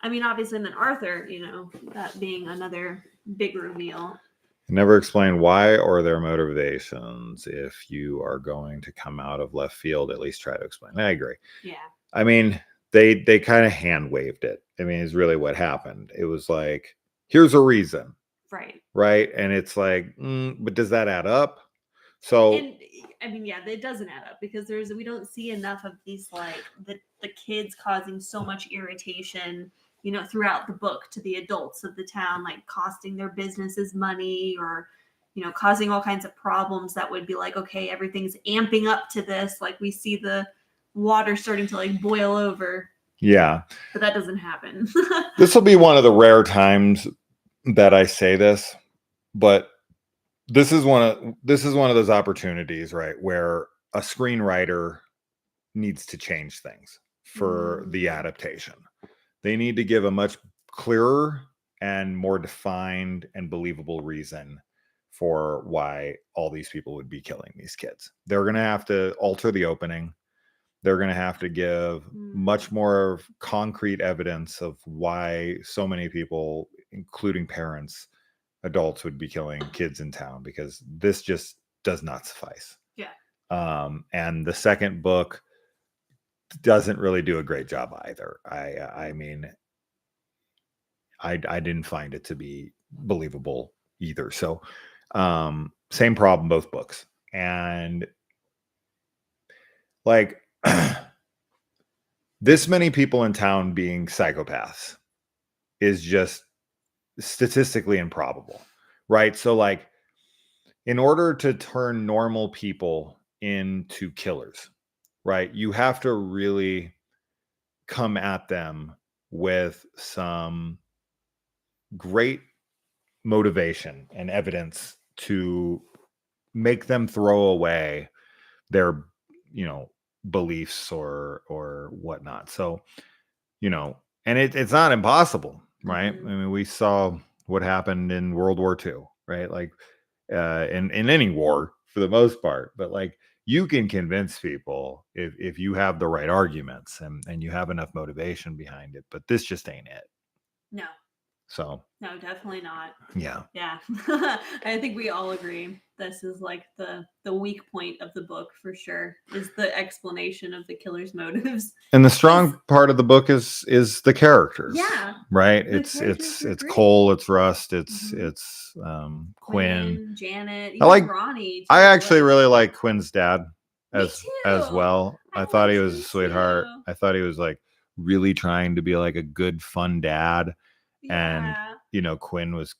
I mean, obviously, and then Arthur, that being another big reveal. Never explain why or their motivations. If you are going to come out of left field, at least try to explain. I agree. Yeah. I mean, they kind of hand waved it. I mean, is really what happened. It was like, here's a reason. Right. Right. And it's like, but does that add up? So, and I mean, yeah, it doesn't add up because we don't see enough of these like the kids causing so much irritation, throughout the book to the adults of the town, like costing their businesses money or, causing all kinds of problems that would be like, okay, everything's amping up to this. Like we see the water starting to like boil over. Yeah. But that doesn't happen. This will be one of the rare times that I say this, but this is one of those opportunities, right, where a screenwriter needs to change things for the adaptation. They need to give a much clearer and more defined and believable reason for why all these people would be killing these kids. They're going to have to alter the opening. They're going to have to give much more concrete evidence of why so many people, including parents, adults, would be killing kids in town, because this just does not suffice. Yeah. And the second book doesn't really do a great job either. I mean, I didn't find it to be believable either. So, same problem, both books. And like this many people in town being psychopaths is just statistically improbable, right? So like, in order to turn normal people into killers, right, you have to really come at them with some great motivation and evidence to make them throw away their, beliefs or whatnot. So, and it's not impossible, right? I mean, we saw what happened in World War II, right? Like, in any war for the most part, but like, you can convince people if you have the right arguments and you have enough motivation behind it, but this just ain't it. No. So no, definitely not. Yeah. I think we all agree this is like the weak point of the book for sure, is the explanation of the killer's motives. And the strong part of the book is the characters. Yeah. Right. It's Cole, it's Rust, it's Quinn, Janet, I like Ronnie. I actually really like Quinn's dad as too. well. I thought he was a sweetheart. Too. I thought he was like really trying to be like a good, fun dad. Yeah. And Quinn was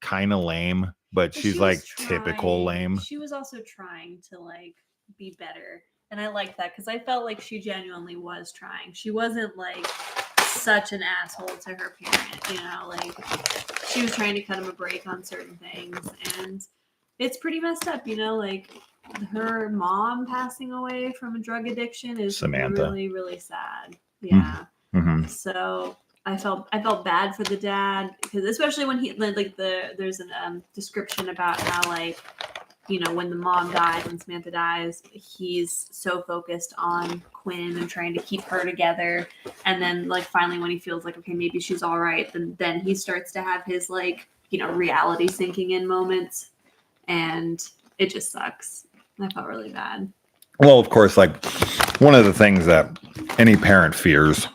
kind of lame, but she's like typical lame. She was also trying to like be better. And I like that because I felt like she genuinely was trying. She wasn't like such an asshole to her parent, like she was trying to cut him a break on certain things. And it's pretty messed up, like her mom passing away from a drug addiction is Samantha. Really, really sad. Yeah. Mm-hmm. So I felt bad for the dad, because especially when there's a description about how like, when the mom died, when Samantha dies, he's so focused on Quinn and trying to keep her together. And then like finally when he feels like, okay, maybe she's all right, then he starts to have his like, reality sinking in moments, and it just sucks. I felt really bad. Well, of course, like one of the things that any parent fears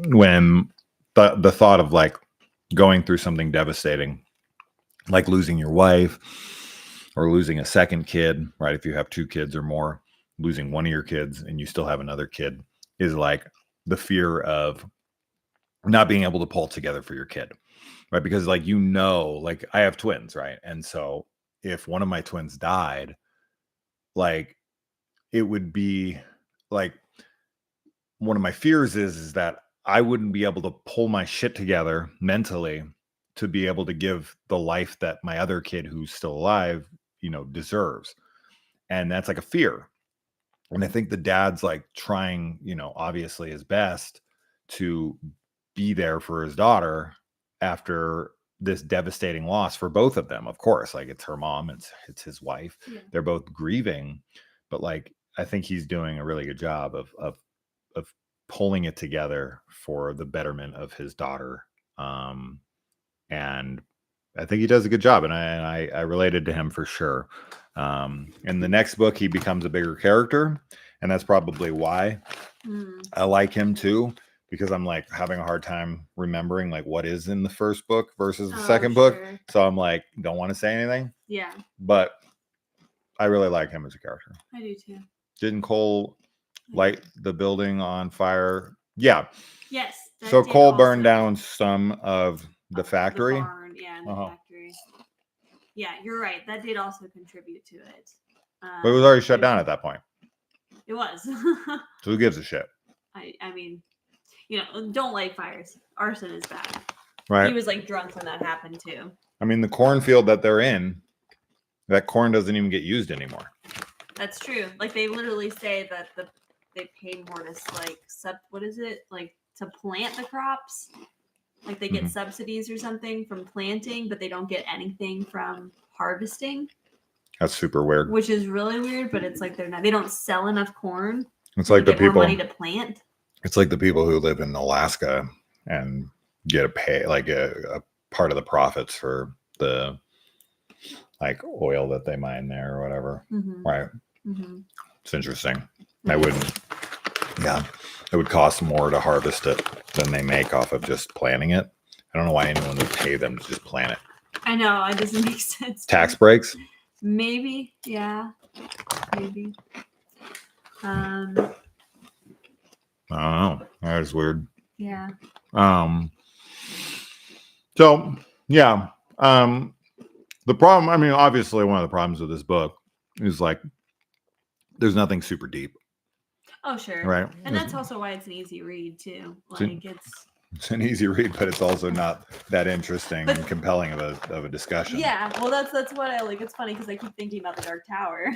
when the thought of like going through something devastating, like losing your wife or losing a second kid, right? If you have 2 kids or more, losing one of your kids and you still have another kid, is like the fear of not being able to pull it together for your kid, right? Because like, like I have twins, right? And so if one of my twins died, like it would be like, one of my fears is that I wouldn't be able to pull my shit together mentally to be able to give the life that my other kid who's still alive, deserves. And that's like a fear. And I think the dad's like trying, obviously his best to be there for his daughter after this devastating loss for both of them. Of course, like it's her mom, it's his wife. Yeah. They're both grieving, but like, I think he's doing a really good job of pulling it together for the betterment of his daughter. And I think he does a good job, and I related to him for sure. In the next book, he becomes a bigger character, and that's probably why I like him too, because I'm like having a hard time remembering like what is in the first book versus the second book. So I'm like, don't want to say anything. Yeah. But I really like him as a character. I do too. Didn't Cole light the building on fire? Yeah. Yes. So Cole burned down some of the factory. The barn, yeah, the factory. Yeah, you're right. That did also contribute to it. But it was already shut down at that point. It was. So who gives a shit? I mean, don't light fires. Arson is bad. Right. He was like drunk when that happened too. I mean, the cornfield that they're in, that corn doesn't even get used anymore. That's true. Like they literally say that they paid more to to plant the crops. Like they get subsidies or something from planting, but they don't get anything from harvesting. That's super weird. Which is really weird, but it's like they don't sell enough corn. It's like the people more money to plant. It's like the people who live in Alaska and get a pay like a part of the profits for the like oil that they mine there or whatever. Right. It's interesting. I wouldn't. Yeah. It would cost more to harvest it than they make off of just planting it. I don't know why anyone would pay them to just plant it. I know. It doesn't make sense. Tax breaks? Maybe. Yeah. Maybe. I don't know. That is weird. Yeah. So, yeah. The problem, I mean, obviously one of the problems with this book is like there's nothing super deep. Oh, sure. Right. And that's also why it's an easy read, too. Like it's an easy read, but it's also not that interesting and compelling of a discussion. Yeah. Well, that's what I like. It's funny because I keep thinking about the Dark Tower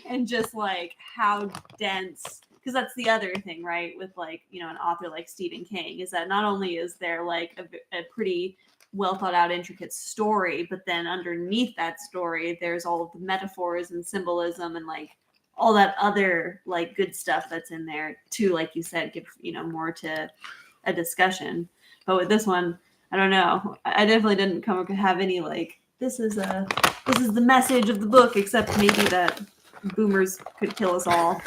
and just like how dense, because that's the other thing, right? With like, an author like Stephen King is that not only is there like a pretty well thought out, intricate story, but then underneath that story, there's all of the metaphors and symbolism and like all that other like good stuff that's in there to, like you said, give more to a discussion. But with this one, I don't know. I definitely didn't have any like this is the message of the book, except maybe that boomers could kill us all.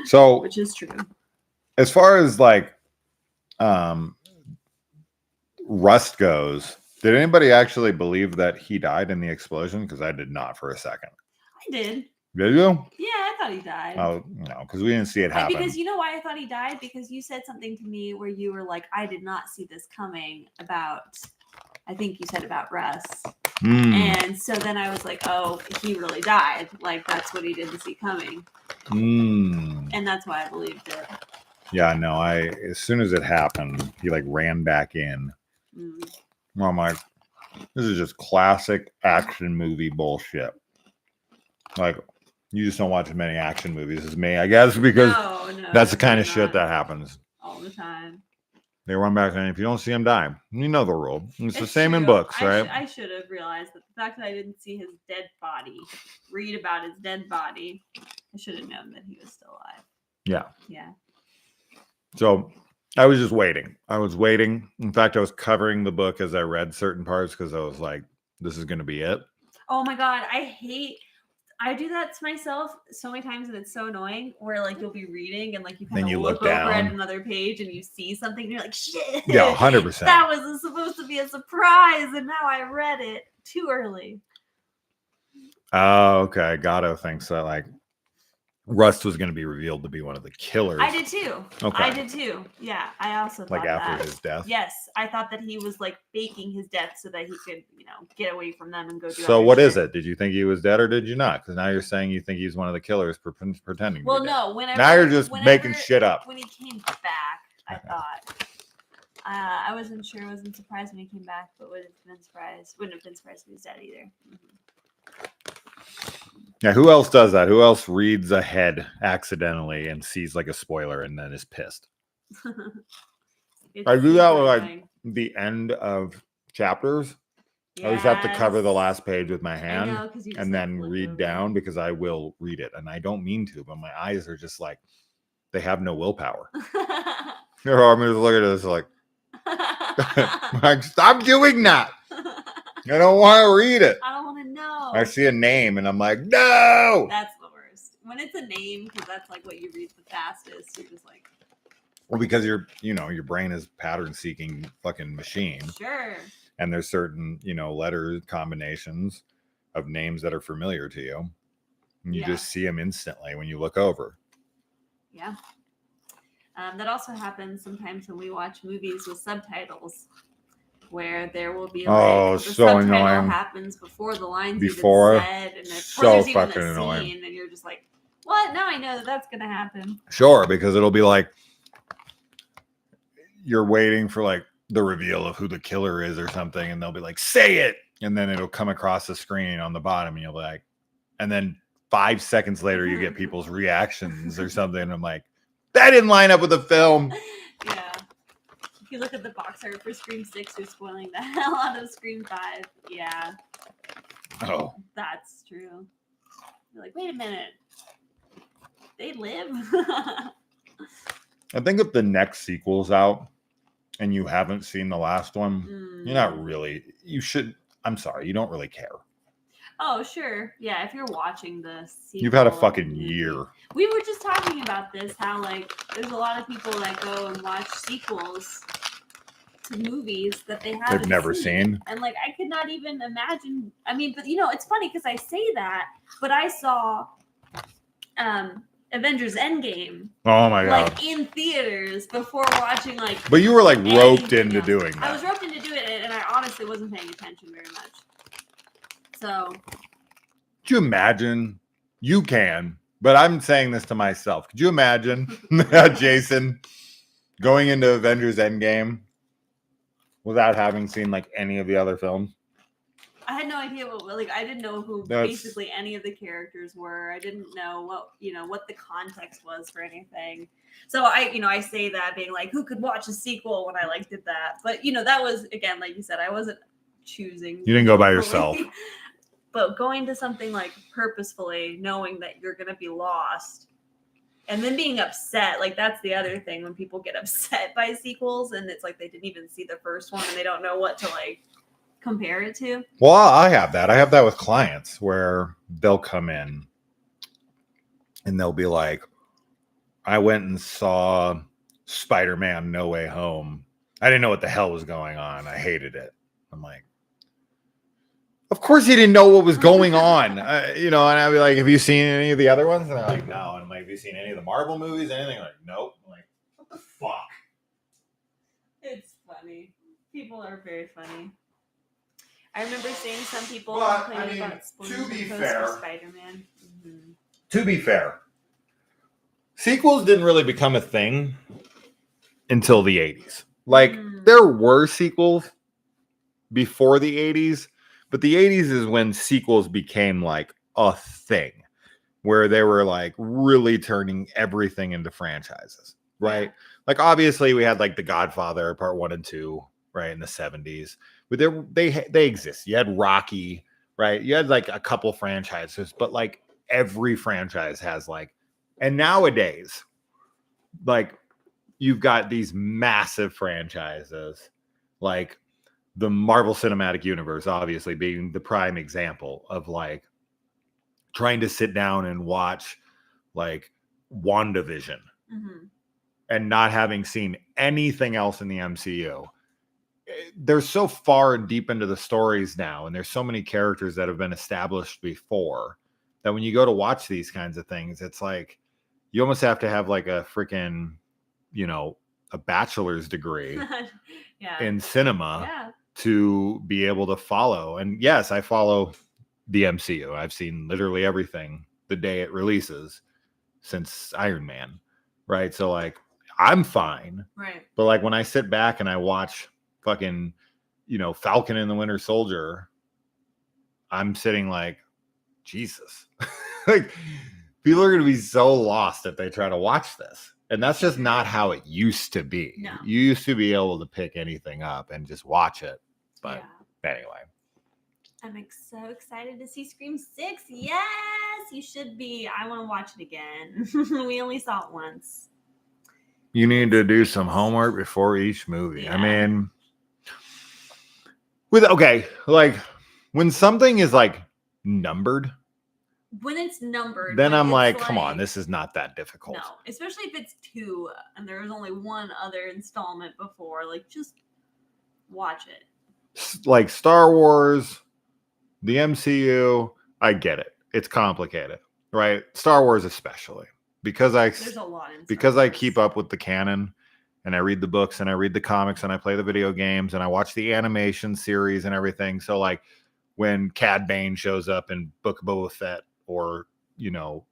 So, which is true. As far as like Rust goes, did anybody actually believe that he died in the explosion? Because I did not for a second. I did. Did you? Yeah, I thought he died. Oh, no, because we didn't see it happen. Because you know why I thought he died? Because you said something to me where you were like, I did not see this coming about, I think you said about Russ. And so then I was like, oh, he really died. Like, that's what he didn't see coming. And that's why I believed it. Yeah, no, as soon as it happened, he like ran back in. I'm like, this is just classic action movie bullshit. Like, you just don't watch as many action movies as me, I guess, because that's the kind of shit that happens all the time. They run back, and if you don't see him die, you know the rule. It's the same in books, right? I should have realized that the fact that I didn't see his dead body, read about his dead body, I should have known that he was still alive. Yeah. Yeah. So I was just waiting. I was waiting. In fact, I was covering the book as I read certain parts because I was like, this is going to be it. Oh my God. I do that to myself so many times, and it's so annoying where like you'll be reading and like you kind of look over at another page and you see something and you're like, shit. Yeah, 100%. That was supposed to be a surprise and now I read it too early. Oh, okay. Gato thinks that like Rust was going to be revealed to be one of the killers. I did too. Okay. I did too. Yeah, I also thought like after that. His death. Yes, I thought that he was like faking his death so that he could, get away from them and go do. So what is it? Did you think he was dead or did you not? Because now you're saying you think he's one of the killers pretending. Well, no. Now you're just making shit up. When he came back, I thought. I wasn't sure. I wasn't surprised when he came back, but wouldn't have been surprised if he was dead either. Yeah, who else does that? Who else reads ahead accidentally and sees like a spoiler and then is pissed? I do that with like the end of chapters. Yes. I just have to cover the last page with my hand and then read down because I will read it. And I don't mean to, but my eyes are just like, they have no willpower. I'm just looking at this like, like, stop doing that. I don't want to read it. I don't want to know. I see a name and I'm like, no. That's the worst. When it's a name, because that's like what you read the fastest. You're just like, well, because your brain is pattern seeking fucking machine. Sure. And there's certain, letter combinations of names that are familiar to you. And you just see them instantly when you look over. Yeah. That also happens sometimes when we watch movies with subtitles, where there will be the so subtitle annoying. Happens before the lines even said, and so there's even fucking a annoying. scene, and you're just like, what? Now I know that's gonna happen. Sure, because it'll be like you're waiting for like the reveal of who the killer is or something, and they'll be like, say it, and then it'll come across the screen on the bottom, and you'll be like, and then 5 seconds later you get people's reactions or something, and I'm like, that didn't line up with the film. Yeah. If you look at the box art for Scream 6, you're spoiling the hell out of Scream 5. Yeah. Oh. That's true. You're like, wait a minute. They live? I think if the next sequel's out and you haven't seen the last one, you're not really, you should, I'm sorry, you don't really care. Oh, sure. Yeah, if you're watching the sequel. You've had a fucking year. We were just talking about this, how, like, there's a lot of people that go and watch sequels to movies that they've never seen. And, like, I could not even imagine. I mean, but, it's funny because I say that, but I saw Avengers Endgame. Oh, my God. Like, in theaters before watching, like. But you were, like, roped into doing that. I was roped into doing it, and I honestly wasn't paying attention very much. So, could you imagine? You can, but I'm saying this to myself. Could you imagine Jason going into Avengers Endgame without having seen like any of the other films? I had no idea I didn't know who basically any of the characters were. I didn't know what the context was for anything. So I say that being like, who could watch a sequel when I did that? But that was, again, like you said, I wasn't choosing. You didn't go by yourself. But going to something like purposefully, knowing that you're going to be lost, and then being upset, like that's the other thing when people get upset by sequels, and it's like they didn't even see the first one and they don't know what to compare it to. Well, I have that. I have that with clients where they'll come in and they'll be like, I went and saw Spider-Man No Way Home. I didn't know what the hell was going on. I hated it. I'm like, of course you didn't know what was going on. And I'd be like, have you seen any of the other ones? And they're like, no. And I'm like, have you seen any of the Marvel movies? Anything? Like, nope. I'm like, what the fuck? It's funny. People are very funny. I remember seeing some people complaining about spoilers to be fair, for Spider-Man. Mm-hmm. To be fair, sequels didn't really become a thing until the 80s. Like, there were sequels before the 80s, but the 80s is when sequels became like a thing, where they were like really turning everything into franchises, right? Yeah. Like, obviously, we had like The Godfather Part 1 and 2, right, in the 70s. But they exist. You had Rocky, right? You had like a couple franchises, but like every franchise has and nowadays, like you've got these massive franchises, like the Marvel Cinematic Universe, obviously being the prime example of trying to sit down and watch WandaVision and not having seen anything else in the MCU. They're so far and deep into the stories now, and there's so many characters that have been established before that when you go to watch these kinds of things, it's like you almost have to have like a freaking, a bachelor's degree in cinema to be able to follow. And yes, I follow the MCU. I've seen literally everything the day it releases since Iron Man, right? So I'm fine, right? But when I sit back and I watch fucking, Falcon and the Winter Soldier, I'm sitting like, Jesus. People are going to be so lost if they try to watch this. And that's just not how it used to be. No. You used to be able to pick anything up and just watch it. But anyway. I'm so excited to see Scream 6. Yes, you should be. I want to watch it again. We only saw it once. You need to do some homework before each movie. Yeah. I mean, like when something is like numbered, when it's numbered, then when I'm it's like, come on, this is not that difficult. No, especially if it's 2 and there's only one other installment before. Like, just watch it. Like Star Wars, the MCU, I get it. It's complicated, right? Star Wars especially because There's a lot in Star because I Wars. keep up with the canon and I read the books and I read the comics and I play the video games and I watch the animation series and everything. So like when Cad Bane shows up in Book of Boba Fett or, you know,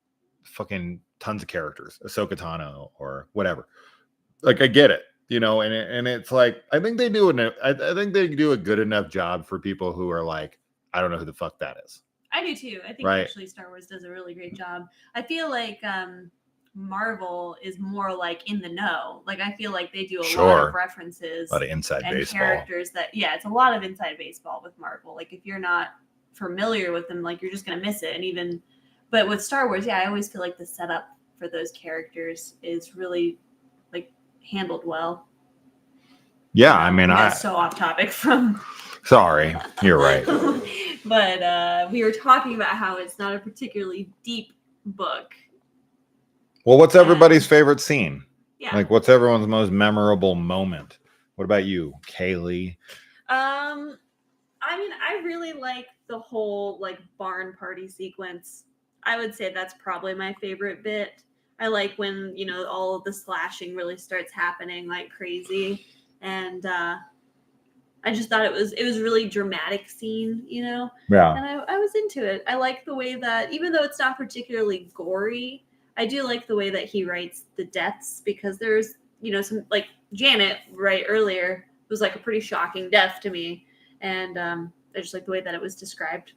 fucking tons of characters, Ahsoka Tano or whatever. Like I get it, you know, and it's like I think they do a good enough job for people who are like, I don't know who the fuck that is. I do too. I think actually Star Wars does a really great job. I feel like Marvel is more like in the know. Like I feel like they do a lot of references, a lot of inside and baseball characters that it's a lot of inside baseball with Marvel. Like if you're not familiar with them, like you're just gonna miss it. And even but with Star Wars, I always feel like the setup for those characters is really like handled well. Yeah, I mean, that's so off topic from. Sorry, you're right. But we were talking about how it's not a particularly deep book. Well, what's everybody's favorite scene? Yeah. Like, what's everyone's most memorable moment? What about you, Kaylee? I mean, I really like the whole like barn party sequence. I would say that's probably my favorite bit. I like when, you know, all of the slashing really starts happening like crazy. And I just thought it was really dramatic scene, you know? Yeah. And I was into it. I like the way that, even though it's not particularly gory, I do like the way that he writes the deaths, because there's, you know, some, like Janet right earlier was like a pretty shocking death to me. And I just like the way that it was described.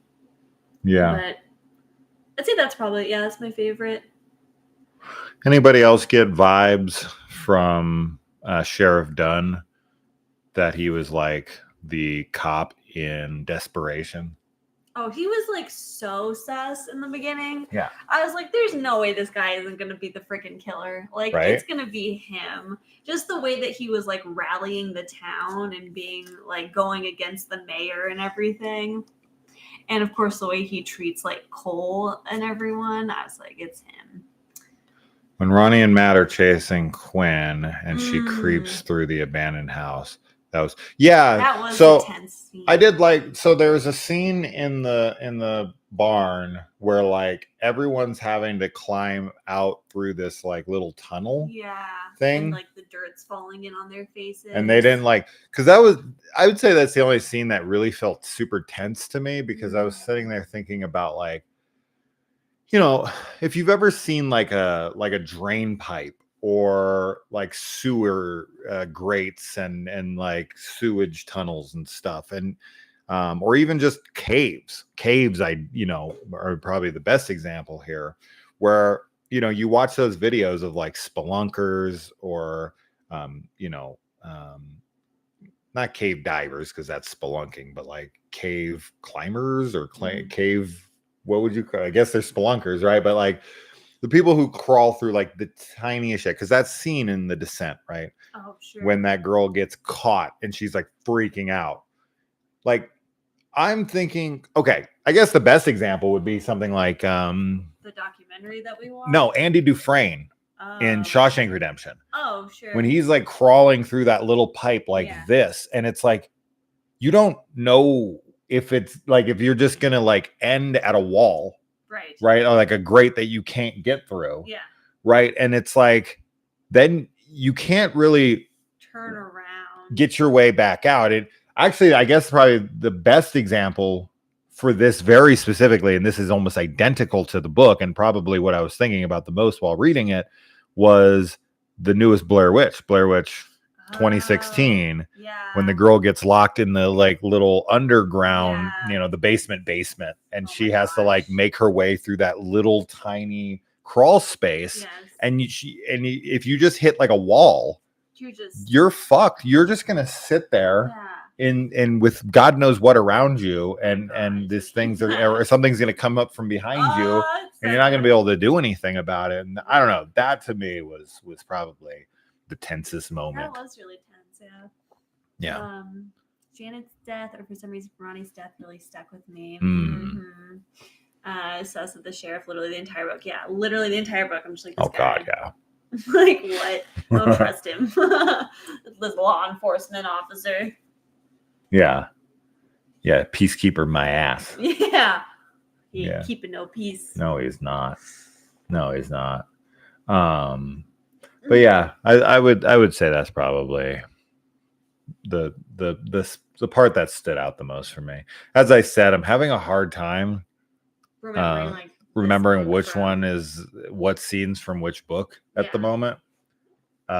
Yeah. But I'd say that's probably, that's my favorite. Anybody else get vibes from Sheriff Dunn that he was like the cop in Desperation? Oh, he was like so sus in the beginning. Yeah. I was like, there's no way this guy isn't going to be the freaking killer. Like, It's going to be him. Just the way that he was like rallying the town and being like going against the mayor and everything. And of course, the way he treats like Cole and everyone, I was like, it's him. When Ronnie and Matt are chasing Quinn and she creeps through the abandoned house. That was a tense scene. I did like, so there's a scene in the barn where like everyone's having to climb out through this like little tunnel thing. And like the dirt's falling in on their faces. And they didn't like, because I would say that's the only scene that really felt super tense to me, because I was sitting there thinking about like, you know, if you've ever seen like a drain pipe or like sewer grates and like sewage tunnels and stuff, and or even just caves, are probably the best example here, where, you know, you watch those videos of like spelunkers or not cave divers, because that's spelunking, but like cave climbers or cave, what would you call? I guess they're spelunkers, right? But like the people who crawl through like the tiniest shit, because that's seen in The Descent, right? Oh, sure. When that girl gets caught and she's like freaking out. Like, I'm thinking, okay, I guess the best example would be something like the documentary that we watched. No, Andy Dufresne in Shawshank Redemption. Oh, sure. When he's like crawling through that little pipe like this, and it's like, you don't know if it's like, if you're just gonna like end at a wall, right, or like a grate that you can't get through, right, and it's like, then you can't really turn around, get your way back out. It actually, I guess probably the best example for this very specifically, and this is almost identical to the book and probably what I was thinking about the most while reading it, was the newest Blair Witch 2016, when the girl gets locked in the like little underground, you know, the basement, and she has to like make her way through that little tiny crawl space. And if you just hit like a wall, you're fucked. You're just gonna sit there in with God knows what around you, and this thing's or something's gonna come up from behind you, and you're not gonna be able to do anything about it. And I don't know, that to me was probably the tensest moment. That was really tense, yeah. Yeah. Janet's death, or for some reason Ronnie's death, really stuck with me. So the sheriff, literally the entire book. Yeah, literally the entire book. I'm just like, this guy. God, yeah. Like, what? Don't trust him. This law enforcement officer. Yeah. Yeah, peacekeeper my ass. Yeah. He ain't keeping no peace. No, he's not. But yeah, I would say that's probably the part that stood out the most for me. As I said, I'm having a hard time remembering which one is what scenes from which book at the moment. So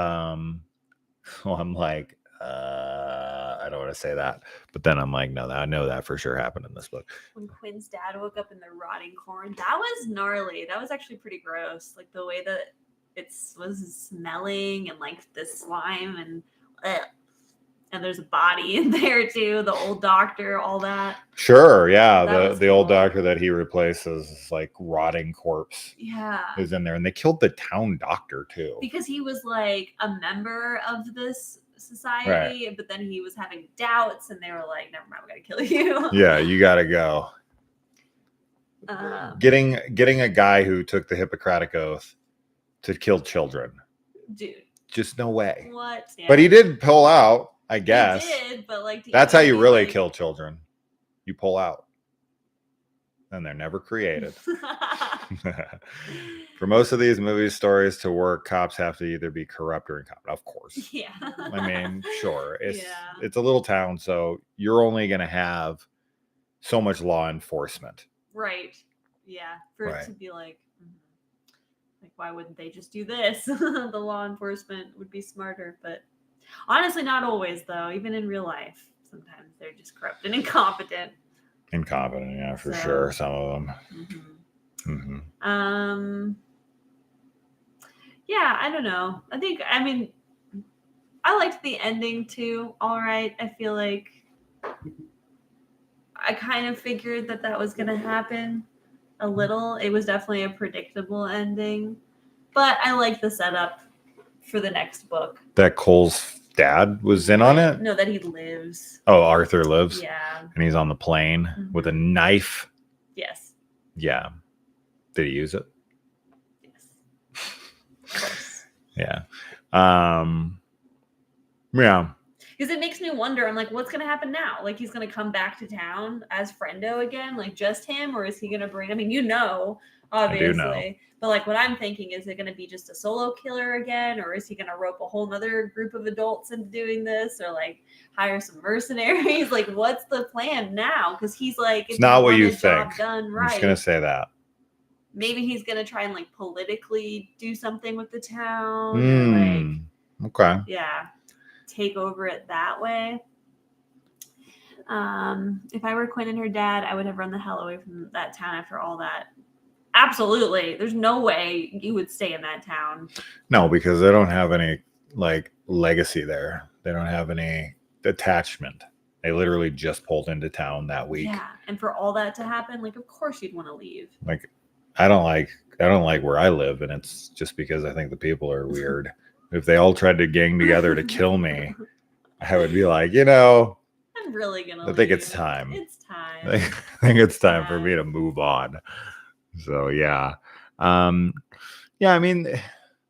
I'm like, I don't want to say that, but then I'm like, no, I know that for sure happened in this book. When Quinn's dad woke up in the rotting corn, that was gnarly. That was actually pretty gross. Like the way that it was smelling and like the slime and there's a body in there too. The old doctor, all that. Sure, yeah. The old doctor that he replaces, like rotting corpse. Yeah, is in there, and they killed the town doctor too because he was like a member of this society, but then he was having doubts, and they were like, "Never mind, we gotta kill you." Yeah, you gotta go. Getting a guy who took the Hippocratic Oath to kill children, dude, just no way. What? Yeah. But he did pull out, I guess. He did, but like that's how you really kill children. You pull out, and they're never created. For most of these movie stories to work, cops have to either be corrupt or incompetent. Of course. Yeah. I mean, sure. It's a little town, so you're only going to have so much law enforcement. Right. Yeah. For it to be like, why wouldn't they just do this? The law enforcement would be smarter, but honestly, not always though. Even in real life, sometimes they're just corrupt and incompetent. Yeah, for sure. Some of them. Yeah, I don't know. I mean, I liked the ending too. All right. I feel like I kind of figured that was going to happen a little. It was definitely a predictable ending, but I like the setup for the next book. That Cole's dad was in on it? No, that he lives. Oh, Arthur lives? Yeah. And he's on the plane with a knife? Yes. Yeah. Did he use it? Yes. Of course. Yeah. Yeah. Because it makes me wonder, I'm like, what's going to happen now? Like, he's going to come back to town as Friendo again? Like, just him? Or is he going to bring, obviously. I do know. But, like, what I'm thinking, is it going to be just a solo killer again? Or is he going to rope a whole other group of adults into doing this? Or, like, hire some mercenaries? Like, what's the plan now? Because he's like, it's not what you think. Done right, I'm just going to say that. Maybe he's going to try and, like, politically do something with the town. Or, like, okay. Yeah. Take over it that way. If I were Quinn and her dad, I would have run the hell away from that town after all that. Absolutely. There's no way you would stay in that town. No, because they don't have any like legacy there. They don't have any attachment. They literally just pulled into town that week. Yeah. And for all that to happen, like, of course you'd want to leave. Like, I don't like where I live, and it's just because I think the people are weird. If they all tried to gang together to kill me, I would be like, I'm really gonna. I think it's time. It's time. I think it's time for me to move on. So yeah, yeah. I mean,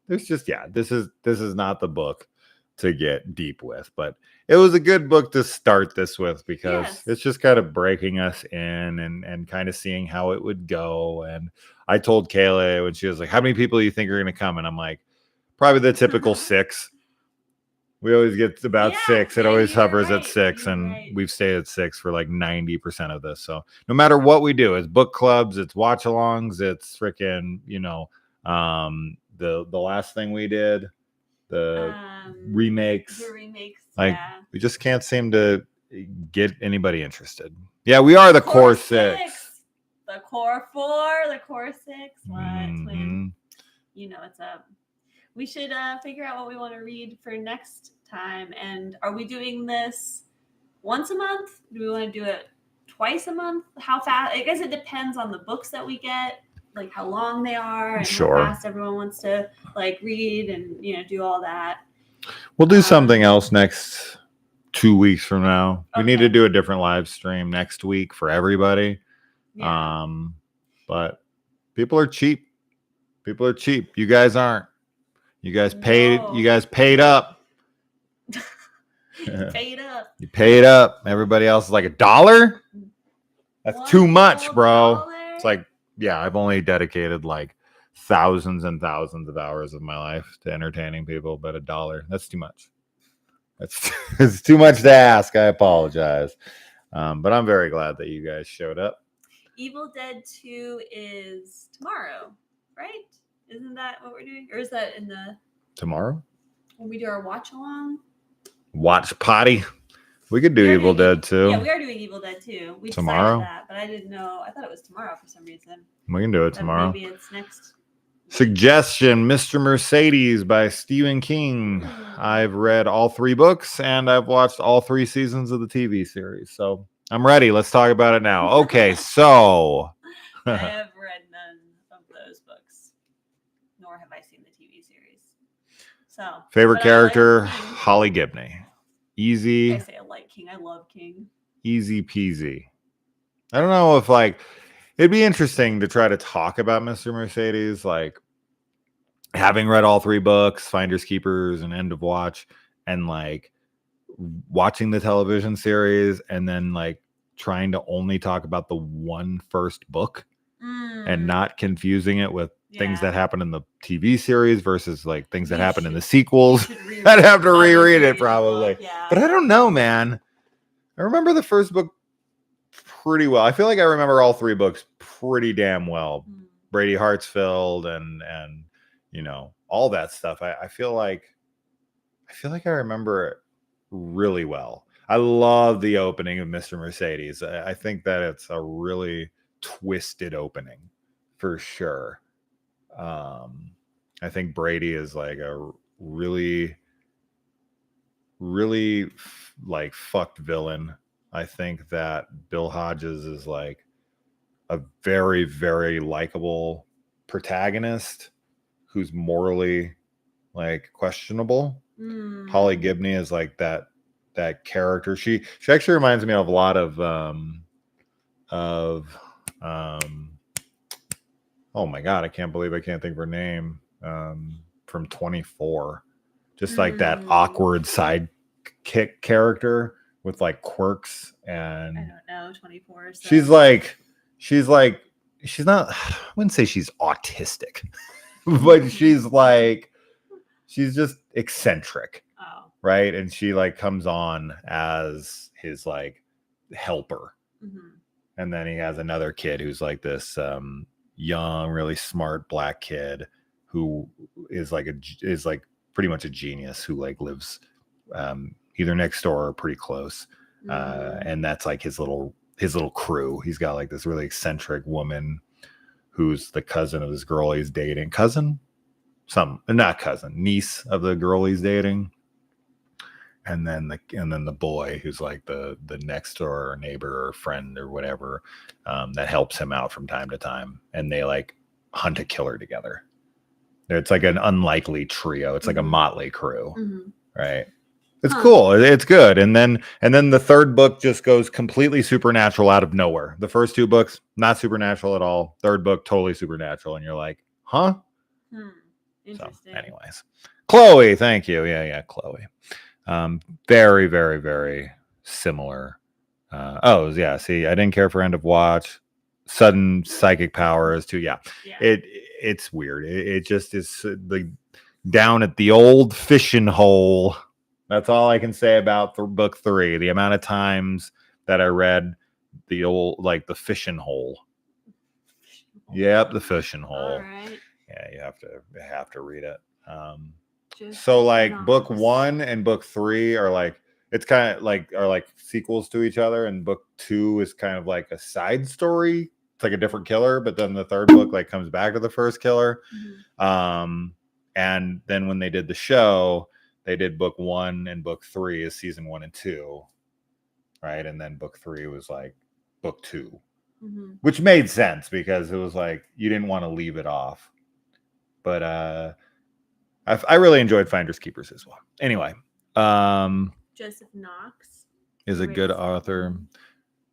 there's just this is not the book to get deep with, but it was a good book to start this with because it's just kind of breaking us in and kind of seeing how it would go. And I told Kayla when she was like, "How many people do you think are going to come?" And I'm like, probably the typical 6. We always get about 6. It always hovers at 6, and we've stayed at 6 for like 90% of this. So no matter what we do, it's book clubs, it's watch-alongs, it's freaking, the last thing we did, the remakes. The remakes, we just can't seem to get anybody interested. Yeah, we are the core 6. The core 4, the core 6. What? It's up. We should figure out what we want to read for next time. And are we doing this once a month? Do we want to do it twice a month? How fast? I guess it depends on the books that we get, like how long they are and how fast everyone wants to like read and do all that. We'll do something else next 2 weeks from now. We need to do a different live stream next week for everybody. Yeah. But people are cheap. People are cheap. You guys aren't. You guys paid. No. You guys paid up. Paid up. You paid up. Everybody else is like $1. That's too much, bro. It's like, yeah, I've only dedicated like thousands and thousands of hours of my life to entertaining people, but $1, that's too much. It's too much to ask. I apologize. But I'm very glad that you guys showed up. Evil Dead 2 is tomorrow, right? Isn't that what we're doing? Or is that in the... Tomorrow? When we do our watch along? Watch potty. We could do Evil Dead 2. Yeah, we are doing Evil Dead 2. We tomorrow? decided that, but I didn't know. I thought it was tomorrow for some reason. We can do it tomorrow. Maybe it's next. Suggestion, Mr. Mercedes by Stephen King. I've read all 3 books and I've watched all 3 seasons of the TV series. So I'm ready. Let's talk about it now. Okay, so. I have read none of those books, nor have I seen the TV series. So favorite character, Holly Gibney. Easy. I say I like King. I love King. Easy peasy. I don't know if like it'd be interesting to try to talk about Mr. Mercedes, like having read all 3 books, Finders Keepers and End of Watch, and like watching the television series and then like trying to only talk about the one first book and not confusing it with things that happen in the TV series versus like things that happen in the sequels. I'd have to reread it probably. But I don't know, man. I remember the first book pretty well. I feel like I remember all 3 books pretty damn well. Brady Hartsfield and you know, all that stuff. I feel like I remember it really well. I love the opening of Mr. Mercedes. I think that it's a really twisted opening for sure. I think Brady is like a really like fucked villain. I think that Bill Hodges is like a very, very likable protagonist who's morally like questionable. Holly Gibney is like that character. She actually reminds me of a lot of oh my god, I can't believe I can't think of her name. From 24. Just like that awkward sidekick character with like quirks and I don't know, 24. So. She's not, I wouldn't say she's autistic, but she's just eccentric. Oh. Right? And she like comes on as his like helper. And then he has another kid who's like this young, really smart black kid who is like pretty much a genius who like lives either next door or pretty close. And that's like his little crew. He's got like this really eccentric woman who's the cousin of this girl he's dating. Niece of the girl he's dating. And then the boy who's like the next door neighbor or friend or whatever that helps him out from time to time. And they like hunt a killer together. It's like an unlikely trio. It's like a motley crew, right? It's cool. It's good. And then the third book just goes completely supernatural out of nowhere. The first 2 books, not supernatural at all. Third book, totally supernatural. And you're like, huh? Interesting. So, anyways, Chloe, thank you. Yeah, Chloe. Very, very, very similar. See, I didn't care for End of Watch. Sudden psychic powers too. Yeah. It's weird. It just is like down at the old fishing hole. That's all I can say about book 3. The amount of times that I read the old, like the fishing hole. Yep, the fishing hole. All right. Yeah, you have to read it. So like book 1 and book 3 are like, it's kind of like are like sequels to each other, and book 2 is kind of like a side story. It's like a different killer, but then the third book like comes back to the first killer. And then when they did the show, they did book 1 and book 3 is season 1 and 2, right? And then book 3 was like book 2, which made sense because it was like you didn't want to leave it off. But I really enjoyed Finders Keepers as well. Anyway, Joseph Knox is a good author.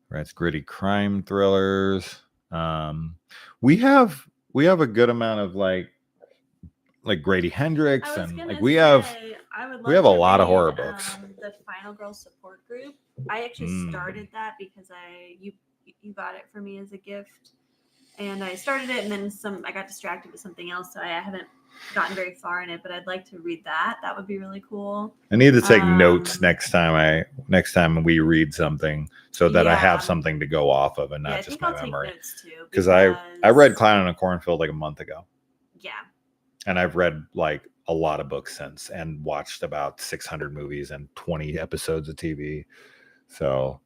Writes gritty crime thrillers. We have a good amount of like Grady Hendrix, and like we have a lot of horror books. The Final Girl Support Group. I actually started that because you got it for me as a gift, and I started it, and then I got distracted with something else, so I haven't gotten very far in it. But I'd like to read that. That would be really cool. I need to take notes next time we read something, so that I have something to go off of and not just my memory. Because I read Clown in a Cornfield like a month ago. Yeah. And I've read like a lot of books since, and watched about 600 movies and 20 episodes of TV. So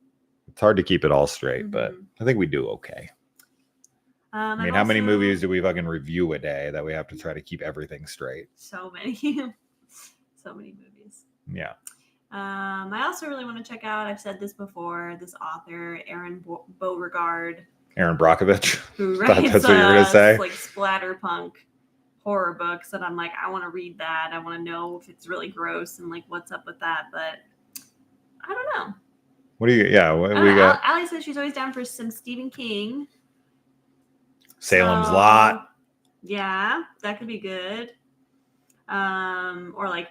it's hard to keep it all straight, but I think we do okay. I mean, how many movies do we fucking review a day that we have to try to keep everything straight? So many. So many movies. Yeah. I also really want to check out, I've said this before, this author, Aaron Beauregard. Aaron Brockovich. Who writes that's what you were going to say? Like splatterpunk horror books, and I'm like, I want to read that. I want to know if it's really gross and like what's up with that, but I don't know. What do you what we got? Allie says she's always down for some Stephen King. Salem's Lot. Yeah, that could be good. Or like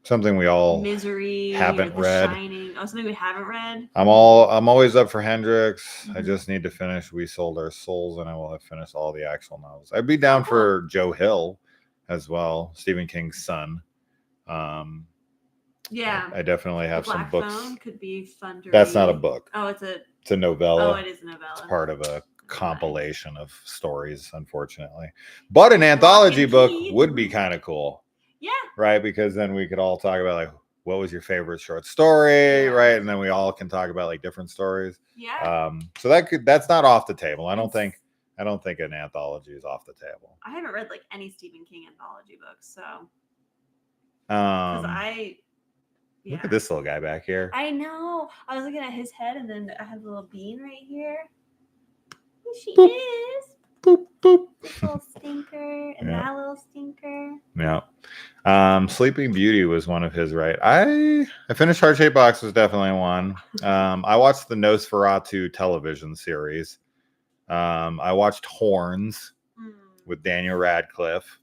something we all Misery, haven't read. Shining. Oh, something we haven't read. I'm always up for Hendrix. I just need to finish We Sold Our Souls, and I will have finished all the actual novels. I'd be down for Joe Hill as well, Stephen King's son. Yeah, I definitely have some books. Phone could be fun to That's read. not a book. Oh, it's a novella. Oh, it is a novella. It's part of a compilation of stories, unfortunately. But an anthology book would be kind of cool. Yeah. Right, because then we could all talk about like, what was your favorite short story, right? And then we all can talk about like different stories. Yeah. So that's not off the table. I don't think an anthology is off the table. I haven't read like any Stephen King anthology books, so look at this little guy back here. I know. I was looking at his head, and then I have a little bean right here. Here she Boop. is. Boop, boop. This little stinker and that little stinker. Yeah. Sleeping Beauty was one of his, right? I finished Heart Shaped Box was definitely one. I watched the Nosferatu television series. I watched Horns with Daniel Radcliffe.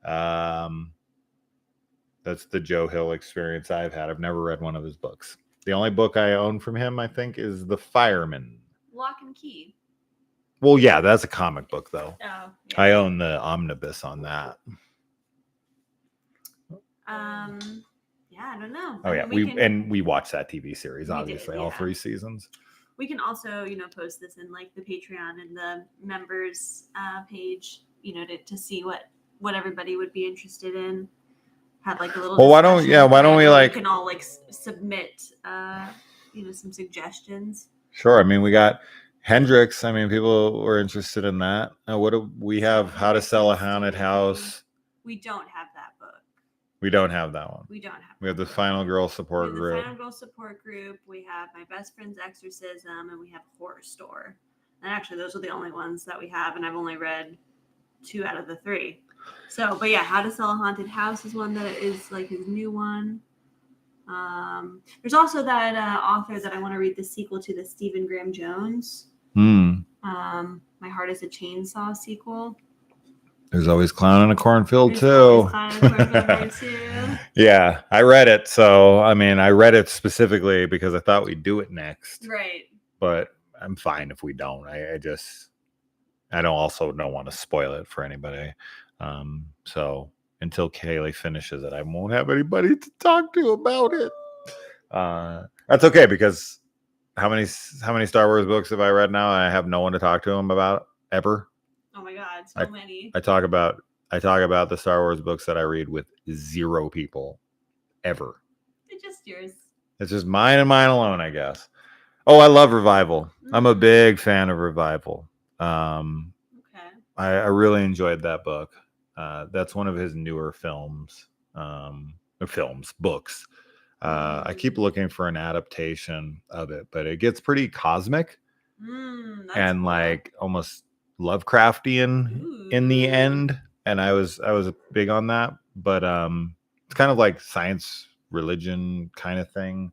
That's the Joe Hill experience I've had. I've never read one of his books. The only book I own from him, I think, is The Fireman. Lock and Key. Well, yeah, that's a comic book, though. Oh, yeah. I own the omnibus on that. Yeah, I don't know. Oh, yeah. We watched that TV series, obviously, all 3 seasons. We can also, post this in like the Patreon and the members page, to see what everybody would be interested in. Have like a little. Well, why don't we like? We can all like submit, some suggestions. Sure. I mean, we got Hendrix. I mean, people were interested in that. What do we have? How to Sell a Haunted House. We don't have that book. We don't have that one. We don't have. We have the Final Girl Support Group. The Final Girl Support Group. We have My Best Friend's Exorcism, and we have Horror Store. And actually, those are the only ones that we have, and I've only read 2 out of the 3. So, but yeah, How to Sell a Haunted House is one that is like his new one. There's also that author that I want to read the sequel to, the Stephen Graham Jones. My Heart is a Chainsaw sequel. There's always Clown in a Cornfield too. Yeah, I read it. So, I mean, I read it specifically because I thought we'd do it next. Right. But I'm fine if we don't. I don't want to spoil it for anybody. So until Kaylee finishes it, I won't have anybody to talk to about it. That's okay, because how many Star Wars books have I read now? I have no one to talk to them about ever. Oh my God, so many. I talk about the Star Wars books that I read with 0 people ever. It's just yours. It's just mine and mine alone, I guess. Oh, I love Revival. I'm a big fan of Revival. Okay. I really enjoyed that book. That's one of his newer books. I keep looking for an adaptation of it, but it gets pretty cosmic and like almost Lovecraftian in the end. And I was big on that, but it's kind of like science religion kind of thing.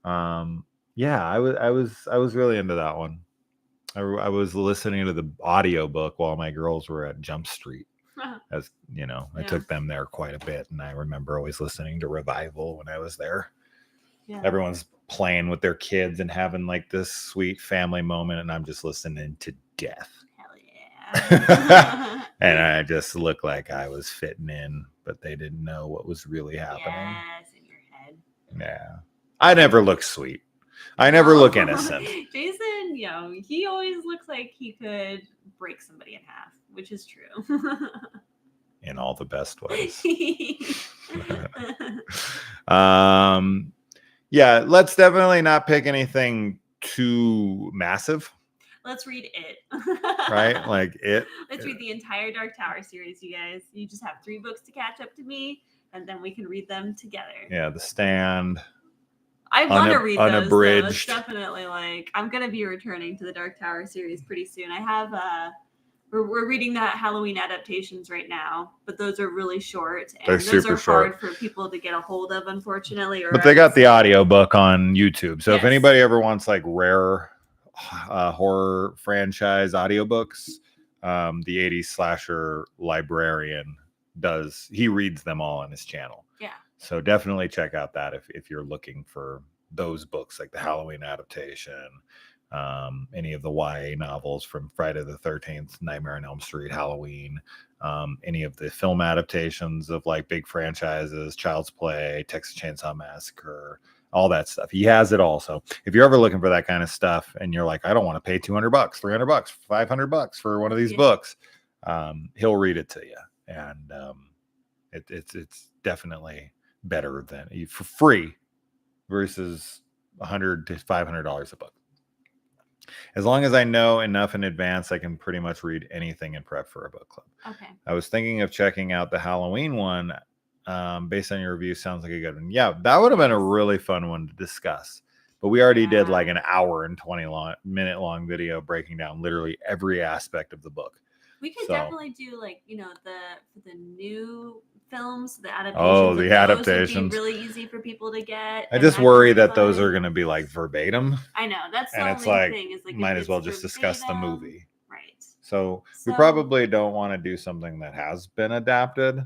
Yeah, I was really into that one. I was listening to the audiobook while my girls were at Jump Street. As you know, I took them there quite a bit, and I remember always listening to Revival when I was there. Yeah. Everyone's playing with their kids and having like this sweet family moment, and I'm just listening to death. Hell yeah. And I just looked like I was fitting in, but they didn't know what was really happening. Yes, in your head. Yeah. I never look sweet. I never look innocent. Jason, he always looks like he could break somebody in half, which is true. In all the best ways. Yeah, let's definitely not pick anything too massive. Let's read it. Right? Like it. Let's read the entire Dark Tower series, you guys. You just have 3 books to catch up to me, and then we can read them together. Yeah, The Stand. I want to read Unabridged. Those. It's definitely like I'm gonna be returning to the Dark Tower series pretty soon. I have we're reading that Halloween adaptations right now, but those are really short. And they're super are short. Hard for people to get a hold of, unfortunately. But they got the audiobook on YouTube. So if anybody ever wants like rare horror franchise audiobooks, the 80s slasher librarian he reads them all on his channel. Yeah. So definitely check out that if you're looking for those books, like the Halloween adaptation, any of the YA novels from Friday the 13th, Nightmare on Elm Street, Halloween, any of the film adaptations of like big franchises, Child's Play, Texas Chainsaw Massacre, all that stuff. He has it all. So if you're ever looking for that kind of stuff and you're like, I don't want to pay $200, $300, $500 for one of these books, he'll read it to you. And it's definitely better than for free versus $100 to $500 a book. As long as I know enough in advance, I can pretty much read anything and prep for a book club. Okay. I was thinking of checking out the Halloween one. Based on your review, sounds like a good one. Yeah, that would have been a really fun one to discuss. But we already did like an hour and 20-minute long video breaking down literally every aspect of the book. We could definitely do like, the new films, the adaptations. Oh, the adaptations would be really easy for people to get. I just worry that those are going to be like verbatim. I know that's the only thing. Is like might as well just discuss the movie, right? So we probably don't want to do something that has been adapted,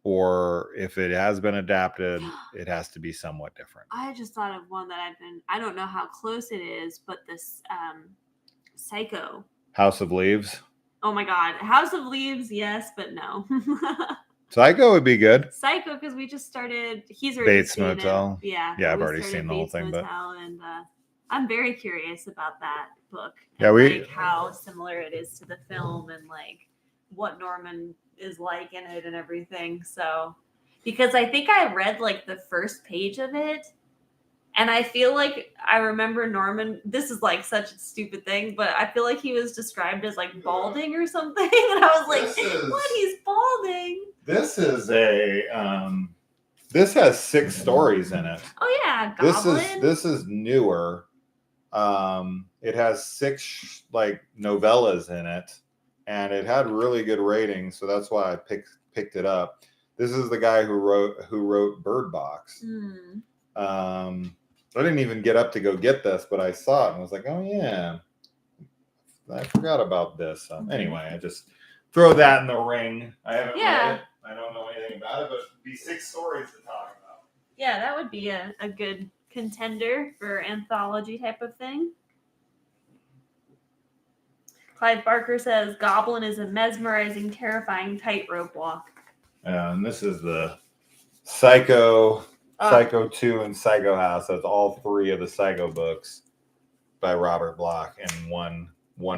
or if it has been adapted, it has to be somewhat different. I just thought of one that I don't know how close it is, but this Psycho. House of Leaves. Oh my God, House of Leaves, yes, but no. Psycho would be good. Psycho, because we just started. He's already Bates Motel. Yeah, I've already seen the whole thing, but and I'm very curious about that book. Yeah, like how similar it is to the film, and like what Norman is like in it and everything. So, because I think I read like the first page of it, and I feel like I remember Norman. This is like such a stupid thing, but I feel like he was described as like balding or something, and I was like, "What? He's balding." This is this has 6 stories in it. Oh yeah, Goblin. This is newer. It has 6 like novellas in it, and it had really good ratings, so that's why I picked it up. This is the guy who wrote Bird Box. I didn't even get up to go get this, but I saw it and was like, oh yeah, I forgot about this. Anyway, I just throw that in the ring. I haven't read it. I don't know anything about it, but it'd be 6 stories to talk about. Yeah, that would be a good contender for anthology type of thing. Clive Barker says Goblin is a mesmerizing, terrifying tightrope walk. And this is the Psycho 2 and Psycho House. That's all 3 of the Psycho books by Robert Bloch in one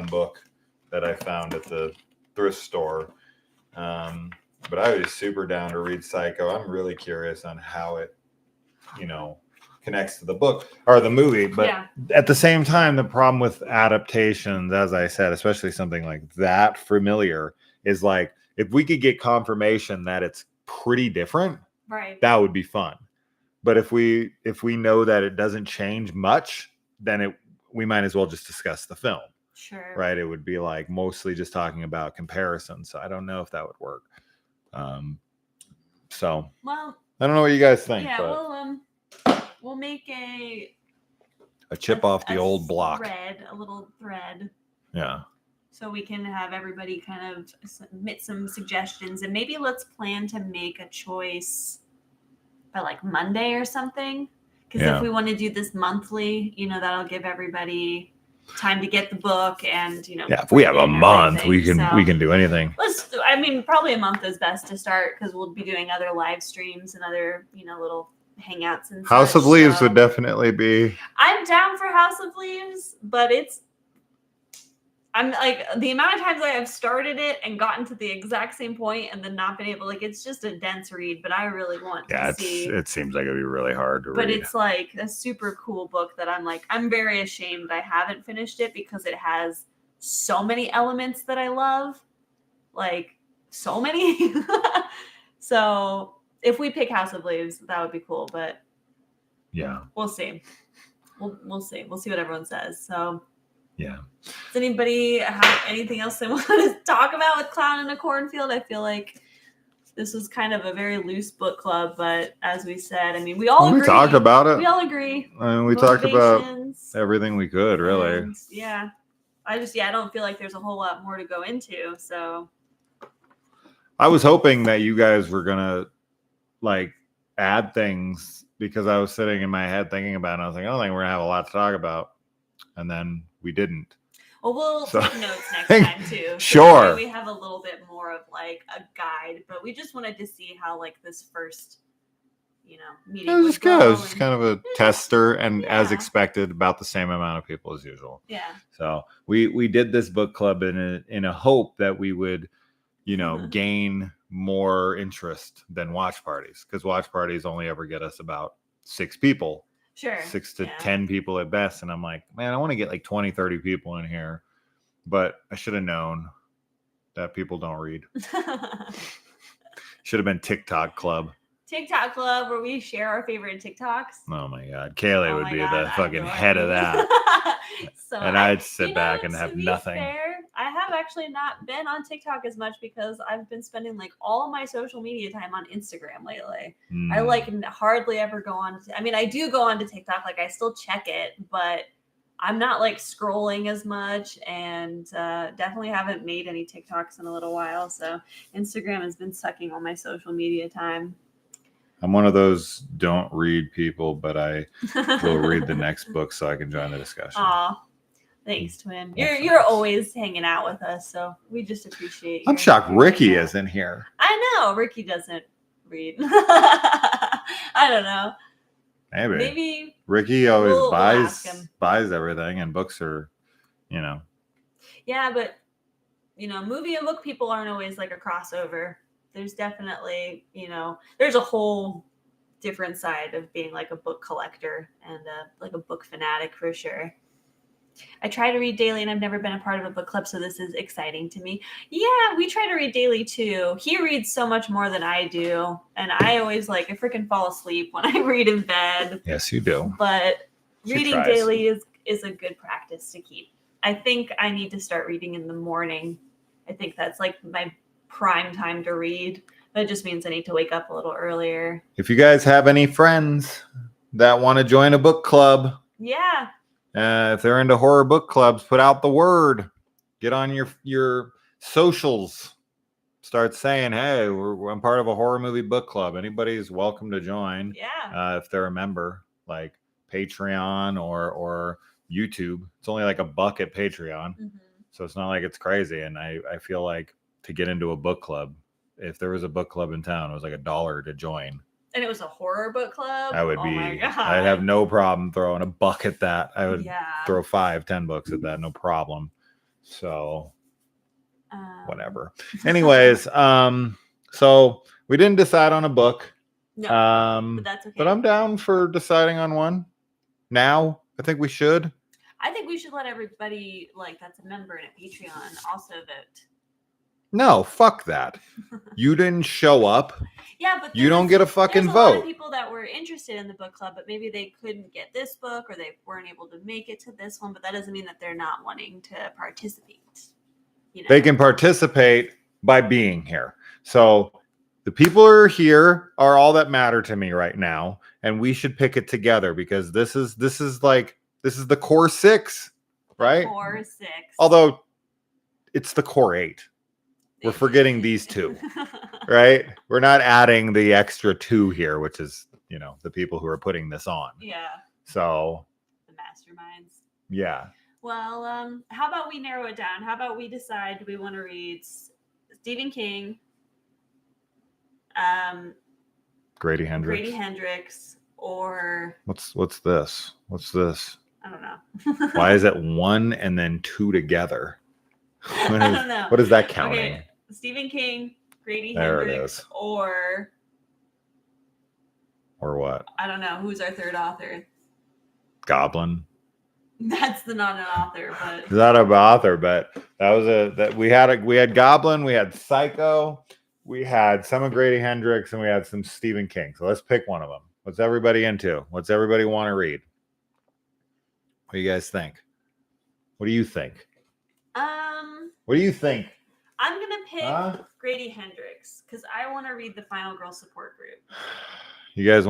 book that I found at the thrift store. But I was super down to read Psycho. I'm really curious on how it, connects to the book or the movie. But at the same time, the problem with adaptations, as I said, especially something like that familiar, is like if we could get confirmation that it's pretty different, right, that would be fun. But if we know that it doesn't change much, then we might as well just discuss the film. Sure. Right? It would be like mostly just talking about comparisons. So I don't know if that would work. So, well, I don't know what you guys think. yeah, but we'll make a chip off the old block. A little thread. Yeah. So we can have everybody kind of submit some suggestions, and maybe let's plan to make a choice by like Monday or something. Because if we want to do this monthly, that'll give everybody time to get the book and, if we have a month, we can do anything. Probably a month is best to start because we'll be doing other live streams and other, little hangouts and House of Leaves would definitely be. I'm down for House of Leaves, but I'm like, the amount of times I have started it and gotten to the exact same point and then not been able, it's just a dense read, but I really want to see. It seems like it'd be really hard to read. But it's like a super cool book that I'm very ashamed I haven't finished it because it has so many elements that I love. Like, so many. So if we pick House of Leaves, that would be cool, but yeah, we'll see. We'll see. We'll see what everyone says. So yeah. Does anybody have anything else they want to talk about with Clown in a Cornfield? I feel like this was kind of a very loose book club, but as we said, we all agree. We talked about it. We all agree. And we talked about everything we could, really. And yeah. I don't feel like there's a whole lot more to go into. So I was hoping that you guys were going to add things because I was sitting in my head thinking about it. And I was like, I don't think we're going to have a lot to talk about. And then we didn't. Well, we'll take notes next time too. So sure. We have a little bit more of a guide, but we just wanted to see how this first, meeting. It was good. It was just kind of a tester, and as expected, about the same amount of people as usual. Yeah. So we did this book club in a hope that we would, gain more interest than watch parties, because watch parties only ever get us about 6 people. Sure. 6 to 10 people at best. And I'm like, man, I want to get 20, 30 people in here. But I should have known that people don't read. Should have been TikTok club. TikTok club where we share our favorite TikToks. Oh my God. Kaylee would be the fucking head of that. So and I'd sit back and have nothing. Fair, I have actually not been on TikTok as much because I've been spending all my social media time on Instagram lately. I hardly ever go on. I do go on to TikTok. I still check it, but I'm not scrolling as much, and definitely haven't made any TikToks in a little while. So Instagram has been sucking all my social media time. I'm one of those don't read people, but I will read the next book so I can join the discussion. Aw, thanks, Twin. You're always hanging out with us, so we just appreciate you. I'm shocked Ricky isn't here. I know. Ricky doesn't read. I don't know. Maybe Ricky always buys everything, and books are, Yeah, but, movie and book people aren't always a crossover. There's definitely, there's a whole different side of being a book collector and a book fanatic for sure. I try to read daily and I've never been a part of a book club, so this is exciting to me. Yeah, we try to read daily too. He reads so much more than I do, and I always I freaking fall asleep when I read in bed. Yes, you do. But reading daily is a good practice to keep. I think I need to start reading in the morning. I think that's my prime time to read. That just means I need to wake up a little earlier. If you guys have any friends that want to join a book club, if they're into horror book clubs, put out the word. Get on your socials. Start saying, hey, I'm part of a horror movie book club. Anybody's welcome to join. Yeah. If they're a member, Patreon or YouTube. It's only $1 at Patreon. Mm-hmm. So it's not it's crazy. And I feel to get into a book club, if there was a book club in town, it was $1 to join. And it was a horror book club? I would I'd have no problem throwing $1 at that. I would throw 5-10 books at that, no problem. So whatever. Anyways, so we didn't decide on a book. No, but that's okay. But I'm down for deciding on one. Now, I think we should. I think we should let everybody that's a member and a Patreon also vote. No, fuck that. You didn't show up. Yeah, but you don't get a fucking vote. There's a lot of people that were interested in the book club, but maybe they couldn't get this book or they weren't able to make it to this one, but that doesn't mean that they're not wanting to participate. They can participate by being here. So The people who are here are all that matter to me right now, and we should pick it together because this is the core 6, right? Core 6. Although it's the core 8. We're forgetting these 2, right? We're not adding the extra 2 here, which is, the people who are putting this on. Yeah. So the masterminds. Yeah. Well, how about we narrow it down? How about we decide, do we want to read Stephen King, Grady Hendrix, or what's this? What's this? I don't know. Why is it 1 and then 2 together? I don't know. What is that counting? Okay. Stephen King, Grady There Hendrix, or what? I don't know. Who's our third author? Goblin. That's not an author, but It's not an author, but we had Goblin, we had Psycho, we had some of Grady Hendrix, and we had some Stephen King. So let's pick one of them. What's everybody into? What's everybody want to read? What do you guys think? What do you think? What do you think? I'm gonna pick Grady Hendrix because I want to read the Final Girl Support Group. You guys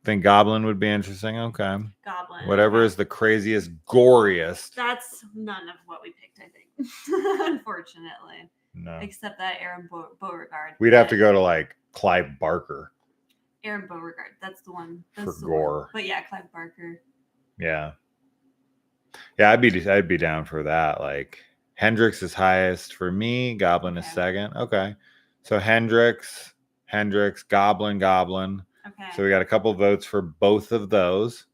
think Goblin would be interesting? Okay. Goblin. Whatever is the craziest, goriest. That's none of what we picked, I think. Unfortunately. No. Except that Aaron Beauregard. We'd have to go to like Clive Barker. Aaron Beauregard. That's the one. That's for gore. One. But yeah, Clive Barker. Yeah. Yeah, I'd be down for that. Like Hendrix is highest for me. Goblin is second. Okay. So Hendrix, Goblin. Okay. So we got a couple votes for both of those.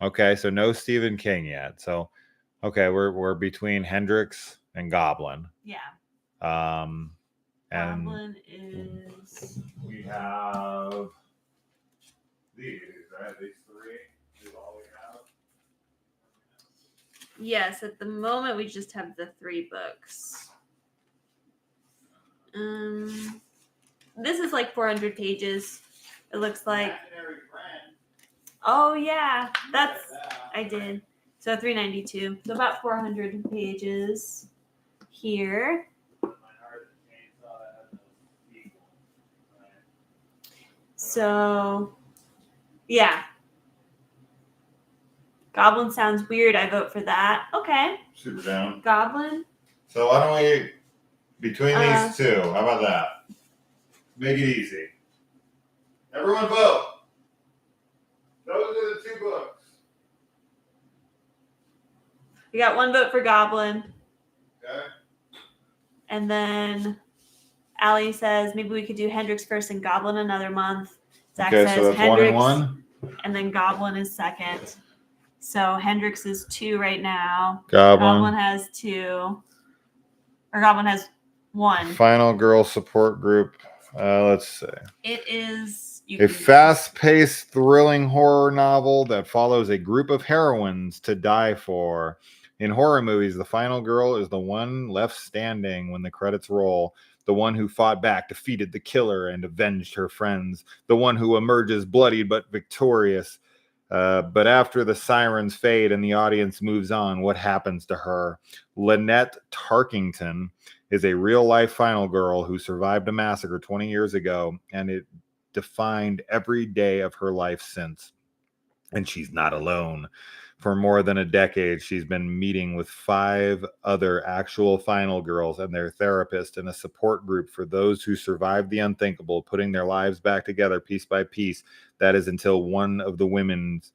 Okay, so no Stephen King yet. So okay, we're between Hendrix and Goblin. Yeah. And Goblin is we have these, right? These 3 is all we have. Yes, at the moment we just have the 3 books. This is like 400 pages. It looks like. Oh yeah, I did. So 392. So about 400 pages here. So yeah. Goblin sounds weird. I vote for that. Okay. Super down. Goblin. So why don't we, between these 2, how about that? Make it easy. Everyone vote. Those are the 2 books. We got 1 vote for Goblin. Okay. And then Allie says maybe we could do Hendrix first and Goblin another month. Zach says so that's Hendrix 1 and 1. And then Goblin is second. So Hendrix is 2 right now. Goblin has 2. Or Goblin has 1. Final Girl Support Group. Let's see. It is a fast-paced, thrilling horror novel that follows a group of heroines to die for. In horror movies, the final girl is the one left standing when the credits roll, the one who fought back, defeated the killer, and avenged her friends, the one who emerges bloodied but victorious. But after the sirens fade and the audience moves on, what happens to her? Lynette Tarkington is a real-life final girl who survived a massacre 20 years ago, and it defined every day of her life since. And she's not alone. For more than a decade, she's been meeting with 5 other actual final girls and their therapist in a support group for those who survived the unthinkable, putting their lives back together piece by piece. That is until one of the women's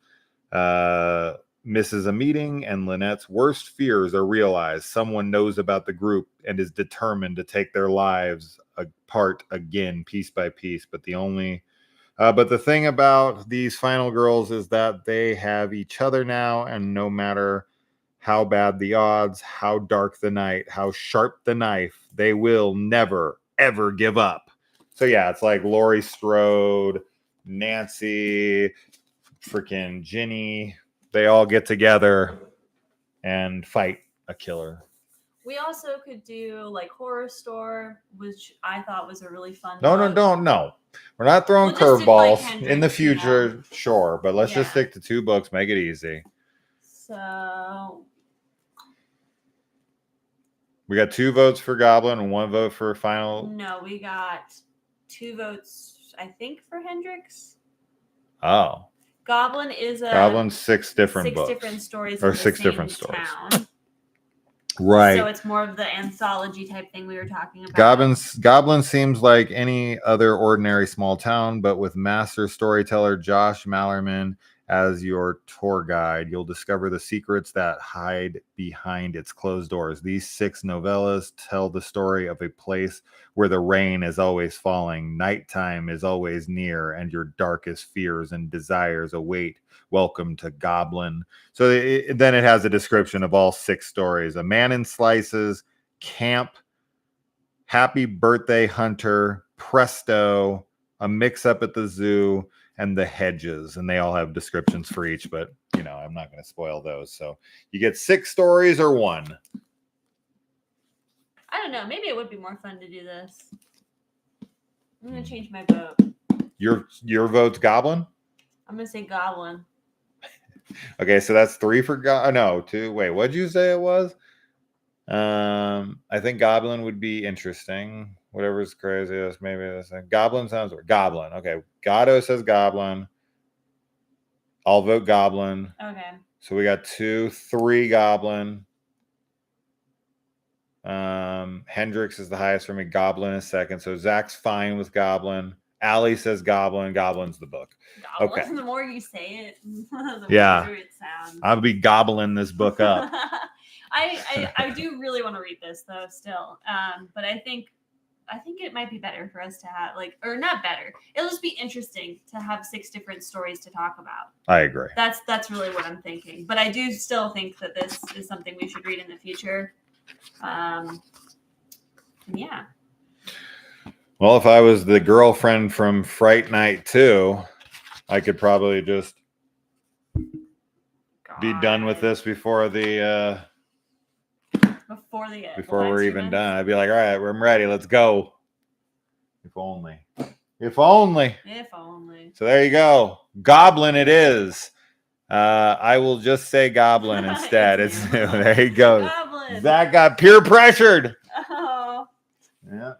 misses a meeting and Lynette's worst fears are realized. Someone knows about the group and is determined to take their lives apart again, piece by piece. But the thing about these final girls is that they have each other now, and no matter how bad the odds, how dark the night, how sharp the knife, they will never, ever give up. So yeah, it's like Laurie Strode, Nancy, freaking Ginny. They all get together and fight a killer. We also could do like Horror Store, which I thought was a really fun No. We're not throwing curveballs in the future, sure, but let's just stick to 2 books, make it easy. So we got 2 votes for Goblin and 1 vote for Final. No, we got 2 votes, I think, for Hendrix. Oh. Goblin is Goblin's 6 different books. 6 different stories or in 6 the same different stories. town. Right. So it's more of the anthology type thing we were talking about. Goblin seems like any other ordinary small town, but with master storyteller Josh Mallerman as your tour guide, you'll discover the secrets that hide behind its closed doors. These 6 novellas tell the story of a place where the rain is always falling, nighttime is always near, and your darkest fears and desires await. Welcome to Goblin. So then it has a description of all 6 stories. A Man in Slices, Camp, Happy Birthday Hunter, Presto, A Mix-Up at the Zoo, and The Hedges. And they all have descriptions for each, but, I'm not going to spoil those. So you get 6 stories or 1. I don't know. Maybe it would be more fun to do this. I'm going to change my vote. Your vote's Goblin? I'm going to say Goblin. Okay, so that's 3 for no, 2. Wait, what'd you say it was? I think Goblin would be interesting. Whatever's craziest, maybe this. Goblin sounds weird. Goblin. Okay, Gatto says Goblin. I'll vote Goblin. Okay. So we got 2, 3 Goblin. Hendrix is the highest for me. Goblin is second. So Zach's fine with Goblin. Allie says Goblin. Goblin's the book. Goblin. Okay. The more you say it, the Yeah. better it sounds. I'll be gobbling this book up. I do really want to read this though still. But I think it might be better for us to have or not better. It'll just be interesting to have 6 different stories to talk about. I agree. That's really what I'm thinking. But I do still think that this is something we should read in the future. Yeah. Well, if I was the girlfriend from Fright Night 2, I could probably just be done with this before we're even done. I'd be like, all right, I'm ready. Let's go. If only. If only. If only. So there you go. Goblin it is. I will just say Goblin instead. It's new. There you go. Goblin. That got peer pressured. Oh. Yeah.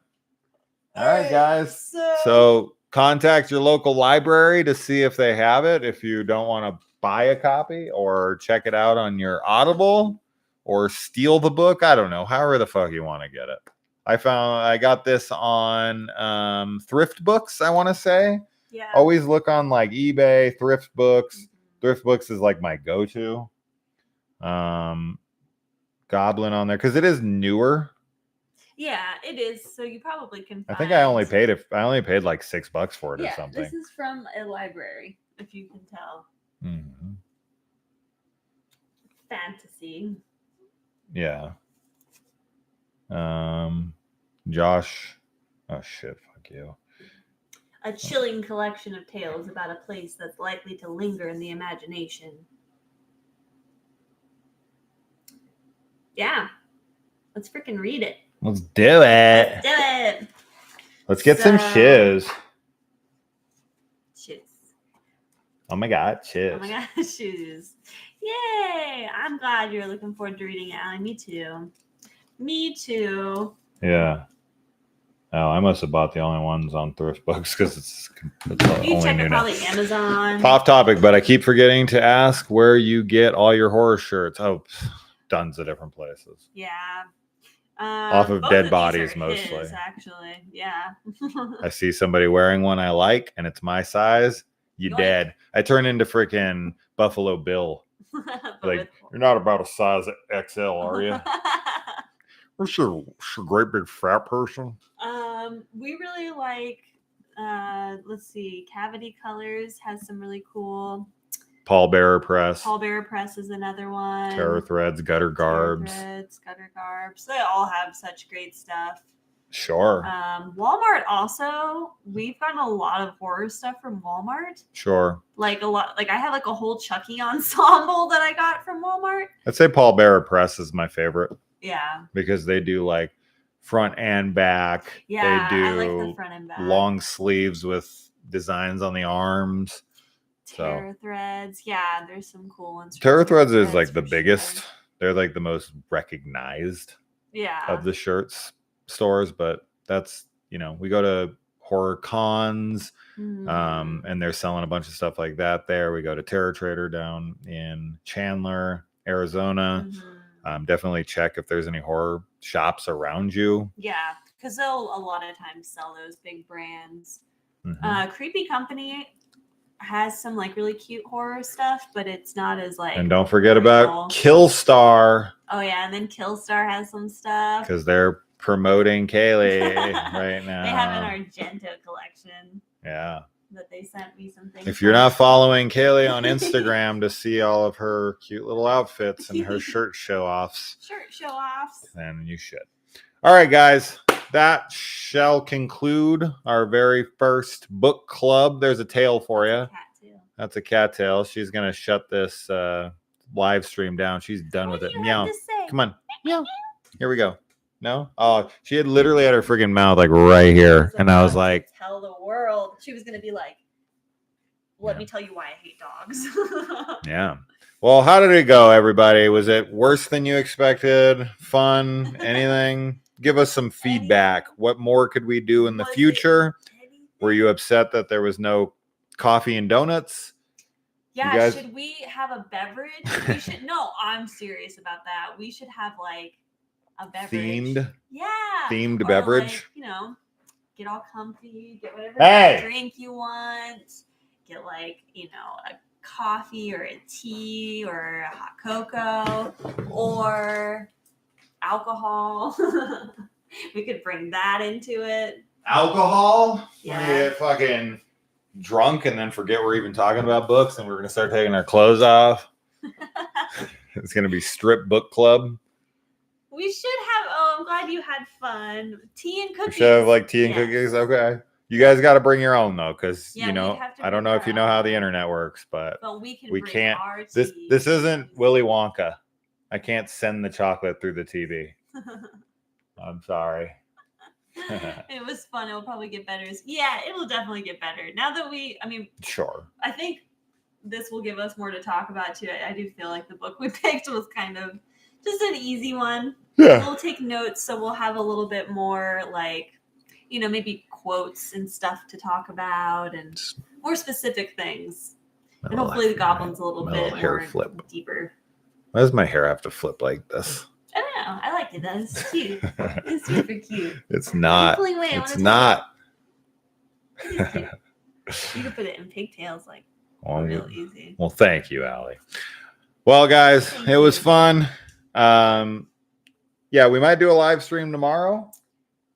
All right, guys. So contact your local library to see if they have it. If you don't want to buy a copy or check it out on your Audible or steal the book. I don't know. However the fuck you want to get it. I got this on Thrift Books, I want to say. Yeah. Always look on eBay, Thrift Books. Mm-hmm. Thrift Books is my go-to. Goblin on there because it is newer. Yeah, it is. So you probably can find... I think I only paid $6 for it or something. This is from a library, if you can tell. Mm-hmm. Fantasy. Yeah. Josh. Oh shit, fuck you. A chilling collection of tales about a place that's likely to linger in the imagination. Yeah. Let's freaking read it. Let's do it. Let's do it. Let's get some shiz. Shiz. Oh my god, shiz. Oh my god, shoes. Yay! I'm glad you're looking forward to reading it, Allie. Me too. Me too. Yeah. Oh, I must have bought the only ones on Thrift Books because it's you only check new it now. probably Amazon. Off topic, but I keep forgetting to ask where you get all your horror shirts. Oh, tons of different places. Yeah. Off of dead bodies mostly. His, actually, yeah. I see somebody wearing one I like, and it's my size. You dead. I turn into freaking Buffalo Bill. You're not about a size XL, are you? What's your great big fat person? We really like. Let's see. Cavity Colors has some really cool. Paul Bearer Press. Paul Bearer Press is another one. Terror Threads, Gutter Garbs. Gutter Garbs. They all have such great stuff. Sure. Walmart also. We've gotten a lot of horror stuff from Walmart. Sure. A lot. I have a whole Chucky ensemble that I got from Walmart. I'd say Paul Bearer Press is my favorite. Yeah. Because they do front and back. Yeah, they do I like the front and back. Long sleeves with designs on the arms. Terror Threads. Yeah, there's some cool ones. Terror Threads is the biggest. Sure. They're the most recognized of the shirts stores, but that's, we go to horror cons. And they're selling a bunch of stuff like that there. We go to Terror Trader down in Chandler, Arizona. Definitely check if there's any horror shops around you. Yeah, because they'll a lot of times sell those big brands. Mm-hmm. Creepy Company has some like really cute horror stuff, but it's not as like. And don't forget about Killstar. Oh yeah, and then Killstar has some stuff because they're promoting Kaylee right now. They have an Argento collection. Yeah. That they sent me some things. If you're not following Kaylee on Instagram to see all of her cute little outfits and her shirt show-offs, then you should. All right, guys. That shall conclude our very first book club. There's a tail for you. That's a cattail. She's going to shut this live stream down. She's done with it. Meow. Come on. Meow. Here we go. No? Oh, she had literally had her friggin' mouth like right here. And I was like, tell the world. She was going to be like, let me tell you why I hate dogs. Yeah. Well, how did it go, everybody? Was it worse than you expected? Fun? Anything? Give us some feedback. What more could we do in the future? Were you upset that there was no coffee and donuts? Yeah, guys... should we have a beverage? We should. No, I'm serious about that. We should have like a beverage. Themed beverage. Like, get all comfy, get whatever drink you want. Get like, a coffee or a tea or a hot cocoa or alcohol. We could bring that into it. Alcohol? Yeah. We get fucking drunk and then forget we're even talking about books and we're going to start taking our clothes off. It's going to be strip book club. We should have, I'm glad you had fun. Tea and cookies. We should have like tea and cookies. Okay. You guys got to bring your own though, because I don't know if you know how the internet works, but we can't. This isn't Willy Wonka. I can't send the chocolate through the TV. I'm sorry. It was fun. It will probably get better. Yeah, it will definitely get better. Now that sure. I think this will give us more to talk about too. I do feel like the book we picked was kind of just an easy one. Yeah. We'll take notes, so we'll have a little bit more like, maybe quotes and stuff to talk about and more specific things. And hopefully the goblin's a little bit more deeper. Why does my hair have to flip like this? I don't know. I like it. That's cute. It's super cute. It's not. It's not. You can put it in pigtails real easy. Well, thank you, Allie. Well, guys, it was fun. Yeah, we might do a live stream tomorrow.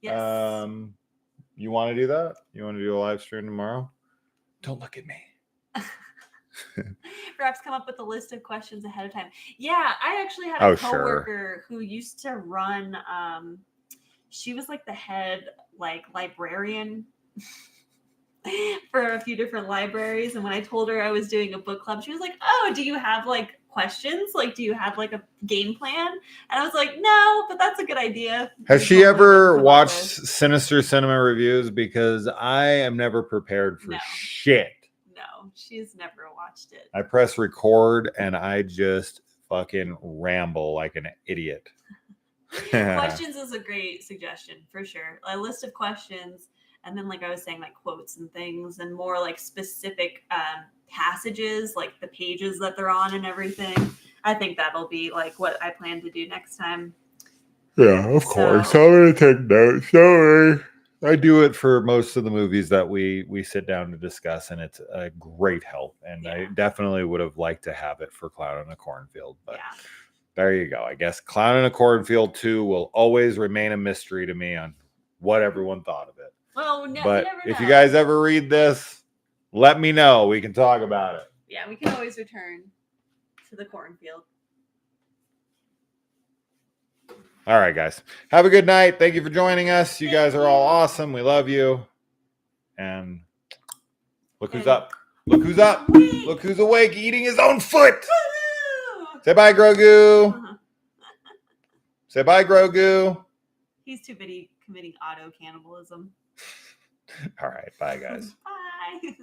Yes. You want to do that? You want to do a live stream tomorrow? Don't look at me. Perhaps come up with a list of questions ahead of time. Yeah, I actually had a coworker who used to run. She was like the head librarian for a few different libraries. And when I told her I was doing a book club, she was like, "Oh, do you have questions? Do you have a game plan?" And I was like, "No, but that's a good idea." Has she ever watched Sinister Cinema Reviews? Because I am never prepared for shit. No, she's never watched it. I press record and I just fucking ramble like an idiot. Questions is a great suggestion for sure. A list of questions, and then I was saying, quotes and things, and more specific passages, the pages that they're on and everything. I think that'll be what I plan to do next time. Yeah, of course. I'm gonna take notes. Sorry. I do it for most of the movies that we sit down to discuss, and it's a great help. And I definitely would have liked to have it for Clown in a Cornfield, but there you go. I guess Clown in a Cornfield 2 will always remain a mystery to me on what everyone thought of it. Well, but if you guys ever read this, let me know. We can talk about it. Yeah, we can always return to the Cornfield. All right, guys. Have a good night. Thank you for joining us. You guys are all awesome. We love you. And look who's up. Look who's up. Look who's awake, eating his own foot. Woo-hoo! Say bye, Grogu. Say bye, Grogu. He's too busy committing auto cannibalism. All right. Bye, guys. Bye.